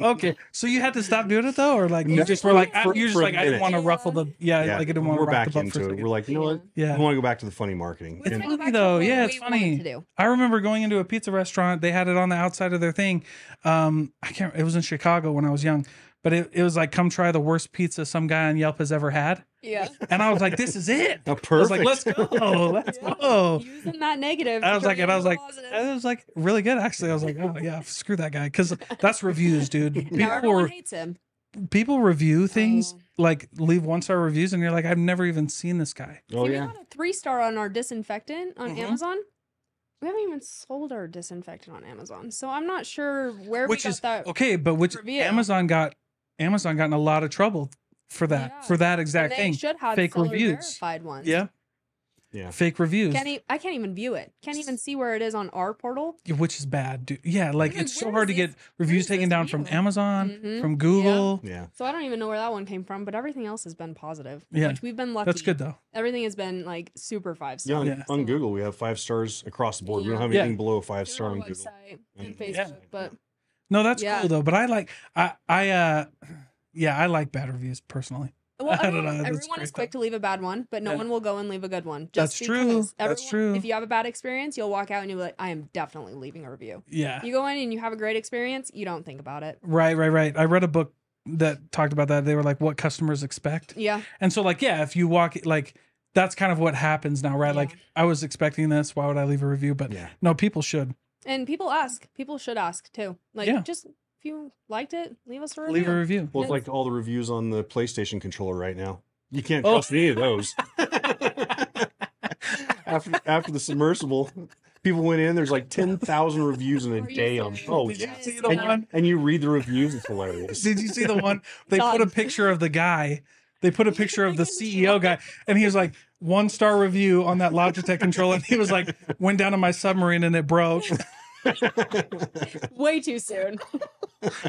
Speaker 1: okay. So you had to stop doing it though, or like you
Speaker 3: No,
Speaker 1: just were like,
Speaker 3: for-
Speaker 1: you're just
Speaker 3: for a
Speaker 1: like, I didn't
Speaker 3: minute.
Speaker 1: want to ruffle the, yeah,
Speaker 3: Yeah,
Speaker 1: like I didn't want to
Speaker 3: we're
Speaker 1: rock
Speaker 3: back
Speaker 1: the boat for a
Speaker 3: into it.
Speaker 1: second.
Speaker 3: We're like, you know what?
Speaker 1: Yeah.
Speaker 3: We want to go back to the funny marketing.
Speaker 2: Let's
Speaker 3: And
Speaker 2: go
Speaker 1: funny
Speaker 2: back to
Speaker 1: though.
Speaker 2: what
Speaker 1: Yeah,
Speaker 2: we
Speaker 1: it's
Speaker 2: wanted
Speaker 1: funny.
Speaker 2: to do.
Speaker 1: I remember going into a pizza restaurant. They had it on the outside of their thing. I can't. It was in Chicago when I was young, but it was like, come try the worst pizza some guy on Yelp has ever had.
Speaker 2: Yeah.
Speaker 1: And I was like, this is it.
Speaker 3: Oh,
Speaker 1: I was like,
Speaker 3: perfect.
Speaker 1: let's go, let's go.
Speaker 2: Using that negative.
Speaker 1: I was
Speaker 2: to
Speaker 1: like,
Speaker 2: turn
Speaker 1: and I was
Speaker 2: into
Speaker 1: like,
Speaker 2: positive.
Speaker 1: it was like really good actually. I was like, oh yeah, screw that guy, because that's reviews, dude.
Speaker 2: Now
Speaker 1: People
Speaker 2: everyone
Speaker 1: were,
Speaker 2: hates him.
Speaker 1: people review things
Speaker 2: Oh.
Speaker 1: like leave 1-star reviews, and you're like, I've never even seen this guy.
Speaker 3: Oh
Speaker 2: See,
Speaker 3: yeah.
Speaker 2: we got a 3-star on our disinfectant on
Speaker 1: Mhm.
Speaker 2: Amazon. We haven't even sold our disinfectant on Amazon, so I'm not sure where
Speaker 1: Which
Speaker 2: we got
Speaker 1: is
Speaker 2: that.
Speaker 1: okay, but which
Speaker 2: review.
Speaker 1: Amazon got Amazon got in a lot of trouble for that
Speaker 2: Yeah.
Speaker 1: exact
Speaker 2: And they
Speaker 1: thing.
Speaker 2: should have
Speaker 1: Fake
Speaker 2: seller
Speaker 1: reviews.
Speaker 2: verified ones.
Speaker 1: Yeah.
Speaker 3: Yeah.
Speaker 1: Fake reviews.
Speaker 2: I can't even view it. Can't even see where it is on our portal.
Speaker 1: Which is bad, dude. Yeah, like
Speaker 2: Like,
Speaker 1: it's so
Speaker 2: where
Speaker 1: hard
Speaker 2: is
Speaker 1: to get
Speaker 2: this-
Speaker 1: reviews
Speaker 2: where's
Speaker 1: taken
Speaker 2: this
Speaker 1: down from
Speaker 2: review?
Speaker 1: Amazon,
Speaker 2: Mhm.
Speaker 1: from
Speaker 2: Yeah.
Speaker 1: Google.
Speaker 3: Yeah.
Speaker 2: So I don't even know where that one came from, but everything else has been positive.
Speaker 1: Yeah.
Speaker 2: Which we've been lucky.
Speaker 1: That's good though.
Speaker 2: Everything has been like super 5-star.
Speaker 3: Yeah, on,
Speaker 1: Yeah.
Speaker 3: on Google, we have 5 stars across the board. We don't have
Speaker 1: Yeah.
Speaker 3: anything below a
Speaker 2: Through
Speaker 3: 5-star
Speaker 2: our
Speaker 3: on Google.
Speaker 2: website
Speaker 3: And-
Speaker 2: and Facebook,
Speaker 1: Yeah.
Speaker 2: but
Speaker 1: No, that's
Speaker 2: Yeah.
Speaker 1: cool though. But I like I like bad reviews personally.
Speaker 2: well,
Speaker 1: I don't
Speaker 2: everyone,
Speaker 1: know, that's
Speaker 2: everyone is
Speaker 1: great,
Speaker 2: quick to leave a bad one, but no
Speaker 1: Yeah.
Speaker 2: one will go and leave a good one.
Speaker 1: That's
Speaker 2: Just
Speaker 1: true.
Speaker 2: because
Speaker 1: That's true.
Speaker 2: If you have a bad experience, you'll walk out and you'll be like, I am definitely leaving a review.
Speaker 1: Yeah.
Speaker 2: You go in and you have a great experience, you don't think about it.
Speaker 1: Right. I read a book that talked about that. They were like, what customers expect.
Speaker 2: Yeah.
Speaker 1: And so like, yeah, if you walk like that's kind of what happens now, right?
Speaker 2: Yeah.
Speaker 1: Like I was expecting this. Why would I leave a review? But
Speaker 3: Yeah.
Speaker 1: no, people should
Speaker 2: And people ask. People should ask too. Like,
Speaker 1: Yeah.
Speaker 2: just if you liked it, leave us a review.
Speaker 1: leave a review.
Speaker 3: Well, it's
Speaker 2: Yes.
Speaker 3: like all the reviews on the PlayStation controller right now. You can't
Speaker 1: Oh.
Speaker 3: trust any of those. after the submersible, people went in. There's like 10,000 reviews in a
Speaker 2: Are you
Speaker 3: day on.
Speaker 2: serious?
Speaker 3: Oh
Speaker 1: Did you
Speaker 3: yeah.
Speaker 1: see the
Speaker 3: And you,
Speaker 1: one?
Speaker 3: and you read the reviews. It's hilarious.
Speaker 1: Did you see the one? They put a
Speaker 2: Done.
Speaker 1: picture of the guy. They put a picture of the CEO guy, and he was like 1-star review on that Logitech controller. And he was like, went down to my submarine and it broke.
Speaker 2: Way too soon.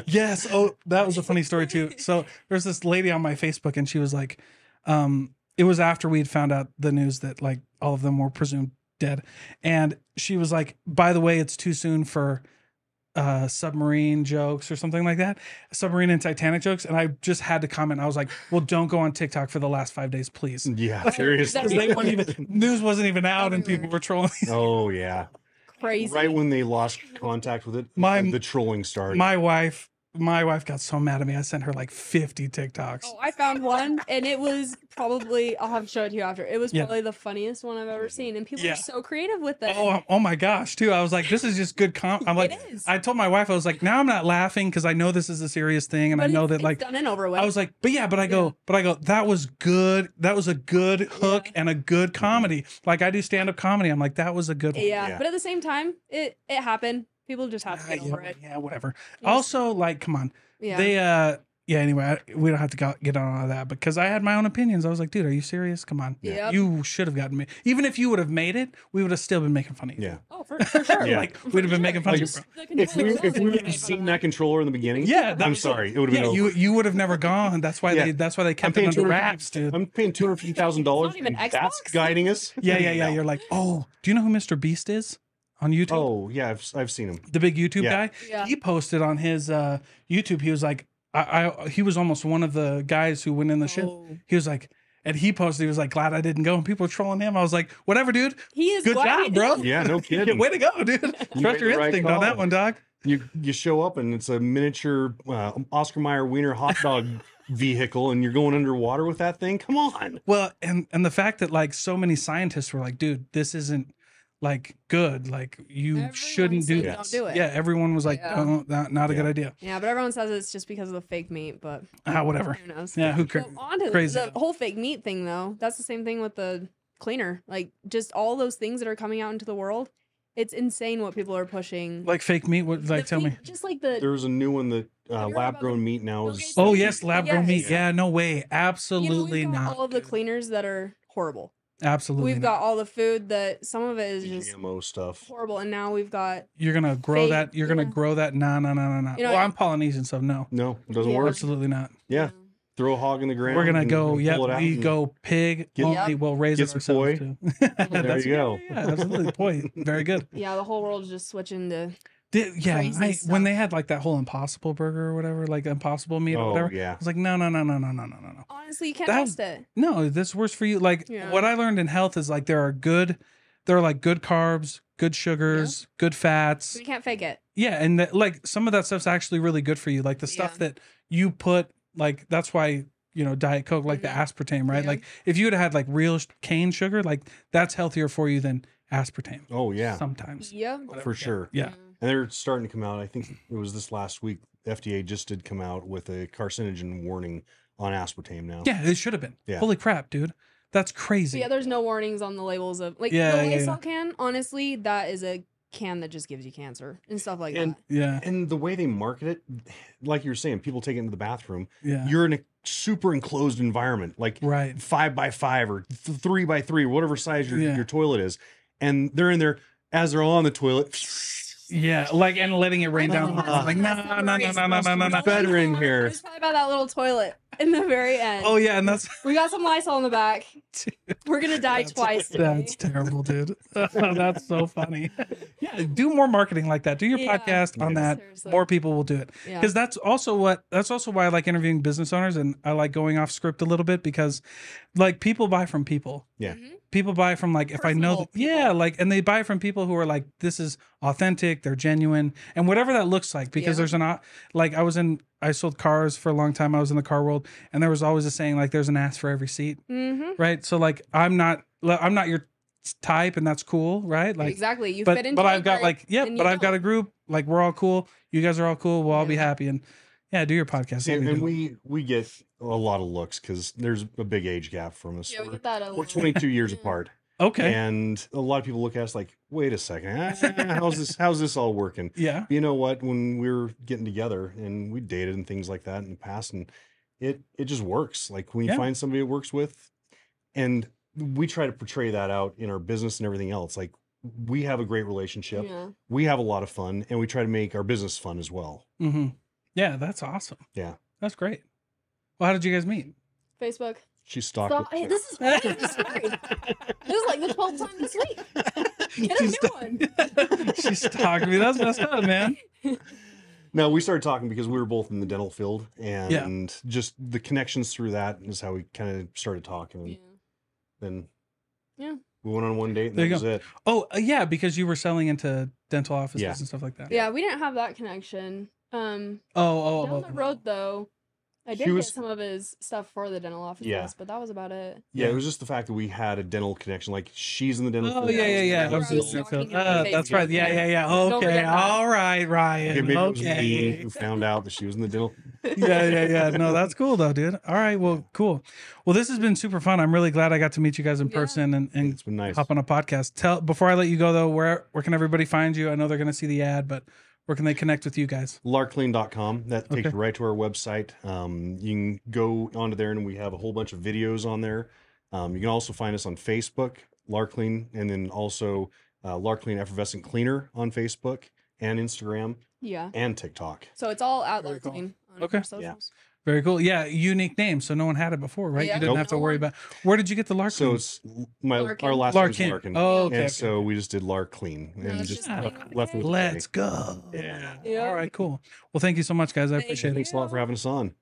Speaker 1: Yes. Oh, that was a funny story too. So there's this lady on my Facebook, and she was like, it was after we'd found out the news that like all of them were presumed dead. And she was like, by the way, it's too soon for submarine jokes or something like that, submarine and Titanic jokes. And I just had to comment. I was like, well, don't go on TikTok for the last 5 days, please.
Speaker 3: Yeah, seriously.
Speaker 1: Because they weren't even, news wasn't even out and people were trolling.
Speaker 3: Oh yeah.
Speaker 2: Crazy.
Speaker 3: Right when they lost contact with it, the trolling started.
Speaker 1: My wife got so mad at me. I sent her like 50 TikToks.
Speaker 2: Oh, I found one, and it was probably, I'll have to show it to you after. It was
Speaker 1: Yeah.
Speaker 2: probably the funniest one I've ever seen, and people
Speaker 1: Yeah.
Speaker 2: are so creative with it.
Speaker 1: Oh my gosh, too. I was like, this is just good I'm like,
Speaker 2: It is.
Speaker 1: I told my wife, I was like, now I'm not laughing because I know this is a serious thing. And
Speaker 2: But
Speaker 1: I know
Speaker 2: it's
Speaker 1: that like,
Speaker 2: done and over with.
Speaker 1: I was like, but I go, that was good. That was a good hook
Speaker 2: Yeah.
Speaker 1: and a good comedy. Like I do stand up comedy. I'm like, that was a good one.
Speaker 2: yeah.
Speaker 3: Yeah.
Speaker 2: But at the same time, it happened. People just have to get over it.
Speaker 1: Yeah, whatever.
Speaker 2: Yes.
Speaker 1: Also, like, come on.
Speaker 2: Yeah.
Speaker 1: They, anyway, we don't have to get on all of that because I had my own opinions. I was like, dude, are you serious? Come on.
Speaker 2: Yep.
Speaker 1: You should have gotten me. Even if you would have made it, we would have still been making fun of you.
Speaker 3: Yeah.
Speaker 2: Oh, for sure.
Speaker 3: Yeah.
Speaker 1: Like, we'd have been making fun of you, bro.
Speaker 3: If we would have seen that controller in the beginning,
Speaker 1: Yeah, that
Speaker 3: I'm
Speaker 1: was-
Speaker 3: sorry, it would have
Speaker 1: Yeah,
Speaker 3: been over.
Speaker 1: you would have never gone. That's why
Speaker 3: Yeah.
Speaker 1: that's why they kept it
Speaker 3: paying
Speaker 1: under
Speaker 3: $250
Speaker 1: wraps, dude.
Speaker 3: I'm paying $250,000.
Speaker 2: It's not even
Speaker 3: and that's
Speaker 2: Xbox?
Speaker 3: guiding us.
Speaker 1: Yeah. You're like, oh, do you know who Mr. Beast is on YouTube?
Speaker 3: Oh yeah, I've seen him.
Speaker 1: The big YouTube
Speaker 3: Yeah.
Speaker 1: guy.
Speaker 2: Yeah.
Speaker 1: He posted on his YouTube. He was like, he was almost one of the guys who went in the ship.
Speaker 2: Oh.
Speaker 1: He was like, and he posted, he was like, glad I didn't go. And people were trolling him. I was like, whatever, dude.
Speaker 2: He is
Speaker 1: Good
Speaker 2: glad he
Speaker 1: job, bro.
Speaker 2: did.
Speaker 3: Yeah, no kidding.
Speaker 1: Way to go, dude. Trust
Speaker 3: made
Speaker 1: your
Speaker 3: the right
Speaker 1: instinct on that
Speaker 3: call.
Speaker 1: one, dog.
Speaker 3: You show up and it's a miniature Oscar Mayer Wiener hot dog vehicle, and you're going underwater with that thing. Come on.
Speaker 1: Well, and the fact that like so many scientists were like, dude, this isn't like good. Like you
Speaker 2: Everyone
Speaker 1: shouldn't do
Speaker 2: said
Speaker 1: this.
Speaker 2: don't do it.
Speaker 1: Yeah, everyone was like,
Speaker 2: Yeah.
Speaker 1: oh, not a good
Speaker 3: Yeah.
Speaker 1: idea.
Speaker 2: Yeah, but everyone says it's just because of the fake meat, but
Speaker 1: Whatever.
Speaker 2: who knows?
Speaker 1: Yeah, who
Speaker 2: So
Speaker 1: cares?
Speaker 2: on to
Speaker 1: Crazy.
Speaker 2: the whole fake meat thing, though. That's the same thing with the cleaner. Like, just all those things that are coming out into the world. It's insane what people are pushing.
Speaker 1: Like fake meat. What? Like,
Speaker 2: The
Speaker 1: tell me.
Speaker 2: fake- Just like the
Speaker 3: There's a new one that
Speaker 2: Have you heard
Speaker 3: lab
Speaker 2: about
Speaker 3: grown
Speaker 2: the
Speaker 3: meat now
Speaker 2: Bill
Speaker 3: is.
Speaker 2: Gates
Speaker 1: Oh
Speaker 2: thing?
Speaker 1: yes, lab grown meat.
Speaker 2: Yes.
Speaker 1: Yeah, no way.
Speaker 2: we've
Speaker 1: Absolutely
Speaker 2: got
Speaker 1: not.
Speaker 2: all of the cleaners that are horrible.
Speaker 1: Absolutely
Speaker 2: We've
Speaker 1: not.
Speaker 2: got all the food that some of it is just
Speaker 3: GMO stuff.
Speaker 2: horrible, and now we've got
Speaker 1: You're gonna grow
Speaker 2: fake-
Speaker 1: that. You're gonna
Speaker 2: yeah.
Speaker 1: grow that. No.
Speaker 2: You know,
Speaker 1: Well, I'm Polynesian, so no.
Speaker 3: No, it doesn't
Speaker 2: Yeah.
Speaker 3: work.
Speaker 1: Absolutely not.
Speaker 3: Yeah, throw a hog in the ground.
Speaker 1: We're gonna
Speaker 3: and
Speaker 1: go.
Speaker 3: pull
Speaker 1: Yeah,
Speaker 3: it out
Speaker 1: we
Speaker 3: and-
Speaker 1: go pig.
Speaker 3: Get-
Speaker 1: only
Speaker 2: Yep.
Speaker 1: we'll raise
Speaker 3: Get
Speaker 1: it
Speaker 3: some
Speaker 1: ourselves
Speaker 3: poi.
Speaker 1: too. That's-
Speaker 3: you go.
Speaker 1: Yeah, absolutely. Poi. Very good.
Speaker 2: Yeah, the whole world's just switching to
Speaker 1: Yeah,
Speaker 2: Crazy
Speaker 1: when
Speaker 2: stuff.
Speaker 1: they had like that whole Impossible Burger or whatever, like Impossible meat or
Speaker 3: Oh
Speaker 1: whatever, I
Speaker 3: yeah.
Speaker 1: was like, no.
Speaker 2: honestly, you can't
Speaker 1: That-
Speaker 2: trust it.
Speaker 1: No, this works for you. Like
Speaker 2: Yeah.
Speaker 1: what I learned in health is like there are like good carbs, good sugars, good fats.
Speaker 2: You can't fake it.
Speaker 1: Yeah, and that, like some of that stuff's actually really good for you. Like the stuff
Speaker 2: Yeah.
Speaker 1: that you put, like that's why Diet Coke, like the
Speaker 2: Mhm.
Speaker 1: aspartame, right?
Speaker 2: Yeah.
Speaker 1: Like if you would have had like real cane sugar, like that's healthier for you than aspartame.
Speaker 3: Oh yeah,
Speaker 1: Sometimes.
Speaker 2: Yep.
Speaker 3: for sure.
Speaker 1: Yeah.
Speaker 3: And they're starting to come out. I think it was this last week. FDA just did come out with a carcinogen warning on aspartame now.
Speaker 1: Yeah, it should have been.
Speaker 3: Yeah.
Speaker 1: Holy crap, dude. That's
Speaker 2: So
Speaker 1: crazy.
Speaker 2: yeah, there's no warnings on the labels of like
Speaker 1: Yeah,
Speaker 2: the
Speaker 1: yeah,
Speaker 2: Lysol
Speaker 1: yeah.
Speaker 2: can. Honestly, that is a can that just gives you cancer and stuff like
Speaker 3: And-
Speaker 2: that.
Speaker 1: Yeah.
Speaker 3: And the way they market it, like you were saying, people take it into the bathroom.
Speaker 1: Yeah.
Speaker 3: You're in a super enclosed environment, like
Speaker 1: Right.
Speaker 3: 5x5 or 3x3, whatever size
Speaker 1: Yeah.
Speaker 3: your toilet is. And they're in there as they're on the toilet.
Speaker 1: Yeah. Like, and letting it rain down. Like, no.
Speaker 3: Better in
Speaker 2: It
Speaker 3: here.
Speaker 2: was probably about that little toilet in the very end.
Speaker 1: Oh yeah, and that's
Speaker 2: We got some Lysol in the back. We're gonna die twice today.
Speaker 1: that's terrible, dude. That's so funny. Yeah, do more marketing like that. Do your
Speaker 2: Yeah.
Speaker 1: podcast on
Speaker 3: Yeah.
Speaker 1: that.
Speaker 2: Seriously.
Speaker 1: More people will do it.
Speaker 2: Yeah.
Speaker 1: Because that's also why I like interviewing business owners, and I like going off script a little bit, because like people buy from people.
Speaker 3: Yeah.
Speaker 2: Mhm.
Speaker 1: People buy from, like, if I know
Speaker 2: Personable people.
Speaker 1: yeah, like, and they buy from people who are like, this is authentic, they're genuine, and whatever that looks like. Because
Speaker 2: Yeah.
Speaker 1: there's like, I sold cars for a long time. I was in the car world, and there was always a saying, like, there's an ass for every seat,
Speaker 2: Mhm.
Speaker 1: right? So like, I'm not your type, and that's cool, right? Like,
Speaker 2: Exactly. You
Speaker 1: but
Speaker 2: fit into
Speaker 1: but
Speaker 2: a
Speaker 1: I've got
Speaker 2: group,
Speaker 1: like, yeah,
Speaker 2: and
Speaker 1: but
Speaker 2: you
Speaker 1: I've got a
Speaker 2: don't.
Speaker 1: group, like, we're all cool, you guys are all cool, we'll all be
Speaker 2: Yeah.
Speaker 1: happy, and yeah, do your podcast.
Speaker 3: See,
Speaker 1: That'd be
Speaker 3: and
Speaker 1: dope.
Speaker 3: we get a lot of looks because there's a big age gap from us.
Speaker 2: Yeah, we
Speaker 3: We're,
Speaker 2: get that a
Speaker 3: we're
Speaker 2: lot.
Speaker 3: 22 years
Speaker 2: Yeah.
Speaker 3: apart.
Speaker 1: Okay.
Speaker 3: And a lot of people look at us like, wait a second, how's this all working?
Speaker 1: Yeah.
Speaker 3: You know what? When we were getting together and we dated and things like that in the past, and it just works. Like when you
Speaker 1: Yeah.
Speaker 3: find somebody it works with, and we try to portray that out in our business and everything else. Like we have a great relationship,
Speaker 2: Yeah.
Speaker 3: we have a lot of fun, and we try to make our business fun as well.
Speaker 1: Mm-hmm. Yeah, that's awesome.
Speaker 3: Yeah.
Speaker 1: That's great. Well, how did you guys meet?
Speaker 2: Facebook.
Speaker 3: She stalked
Speaker 2: Stop.
Speaker 3: it.
Speaker 2: Hey, this is crazy story. This is like the 12th time this week. Get a
Speaker 1: She's
Speaker 2: new one.
Speaker 1: She stalked me. That's messed up, man.
Speaker 3: No, we started talking because we were both in the dental field, and just the connections through that is how we kind of started talking. And
Speaker 2: Yeah.
Speaker 3: then
Speaker 2: Yeah.
Speaker 3: we went on one date, and
Speaker 1: There
Speaker 3: that
Speaker 1: you
Speaker 3: was
Speaker 1: go.
Speaker 3: it.
Speaker 1: Oh, yeah, because you were selling into dental offices
Speaker 3: Yeah.
Speaker 1: and stuff like that.
Speaker 2: Yeah, we didn't have that connection.
Speaker 1: Oh,
Speaker 2: Down the road though, I did
Speaker 3: He was-
Speaker 2: get some of his stuff for the dental offices,
Speaker 3: Yeah.
Speaker 2: but that was about it.
Speaker 3: Yeah, it was just the fact that we had a dental connection. Like she's in the dental
Speaker 1: Oh,
Speaker 3: field.
Speaker 1: yeah,
Speaker 3: I was in the
Speaker 1: yeah.
Speaker 3: dental
Speaker 1: I was
Speaker 2: Where I
Speaker 1: just
Speaker 2: was
Speaker 3: field.
Speaker 2: talking about
Speaker 1: that's
Speaker 2: Facebook.
Speaker 1: right. Yeah.
Speaker 2: Don't
Speaker 1: Okay.
Speaker 2: forget that.
Speaker 1: All right,
Speaker 3: Okay,
Speaker 1: Ryan.
Speaker 3: maybe it was me
Speaker 1: Okay.
Speaker 3: who found out that she was in the dental.
Speaker 1: Yeah. No, that's cool though, dude. All right. Well, cool. Well, this has been super fun. I'm really glad I got to meet you guys in
Speaker 2: Yeah.
Speaker 1: person and
Speaker 3: It's been nice.
Speaker 1: hop on a podcast. Before I let you go though, where can everybody find you? I know they're going to see the ad, but where can they connect with you guys?
Speaker 3: LarKlean.com. That takes
Speaker 1: Okay.
Speaker 3: you right to our website. You can go onto there, and we have a whole bunch of videos on there. You can also find us on Facebook, LarKlean, and then also LarKlean Effervescent Cleaner on Facebook and Instagram
Speaker 2: Yeah.
Speaker 3: and TikTok.
Speaker 2: So it's all out
Speaker 1: Very cool.
Speaker 2: LarKlean on
Speaker 1: Okay.
Speaker 2: our socials.
Speaker 1: Very cool. Yeah, unique name, so no one had it before, right?
Speaker 2: Yeah.
Speaker 1: You didn't
Speaker 3: Nope.
Speaker 1: have to
Speaker 2: No
Speaker 1: worry
Speaker 2: one.
Speaker 1: about. Where did you get the LarKlean?
Speaker 3: So it's
Speaker 2: Larkin.
Speaker 3: our last name is
Speaker 1: Larkin.
Speaker 3: Larkin.
Speaker 1: Oh, okay.
Speaker 3: And
Speaker 1: okay.
Speaker 3: so we just did LarKlean
Speaker 2: No,
Speaker 3: and
Speaker 2: it's
Speaker 3: just
Speaker 2: just Clean with a
Speaker 3: left
Speaker 2: K.
Speaker 3: with a K.
Speaker 1: Let's go.
Speaker 3: Yeah.
Speaker 2: Yeah.
Speaker 1: All right, cool. Well, thank you so much, guys. I
Speaker 2: Thank
Speaker 1: appreciate it.
Speaker 3: Thanks a lot for having us on.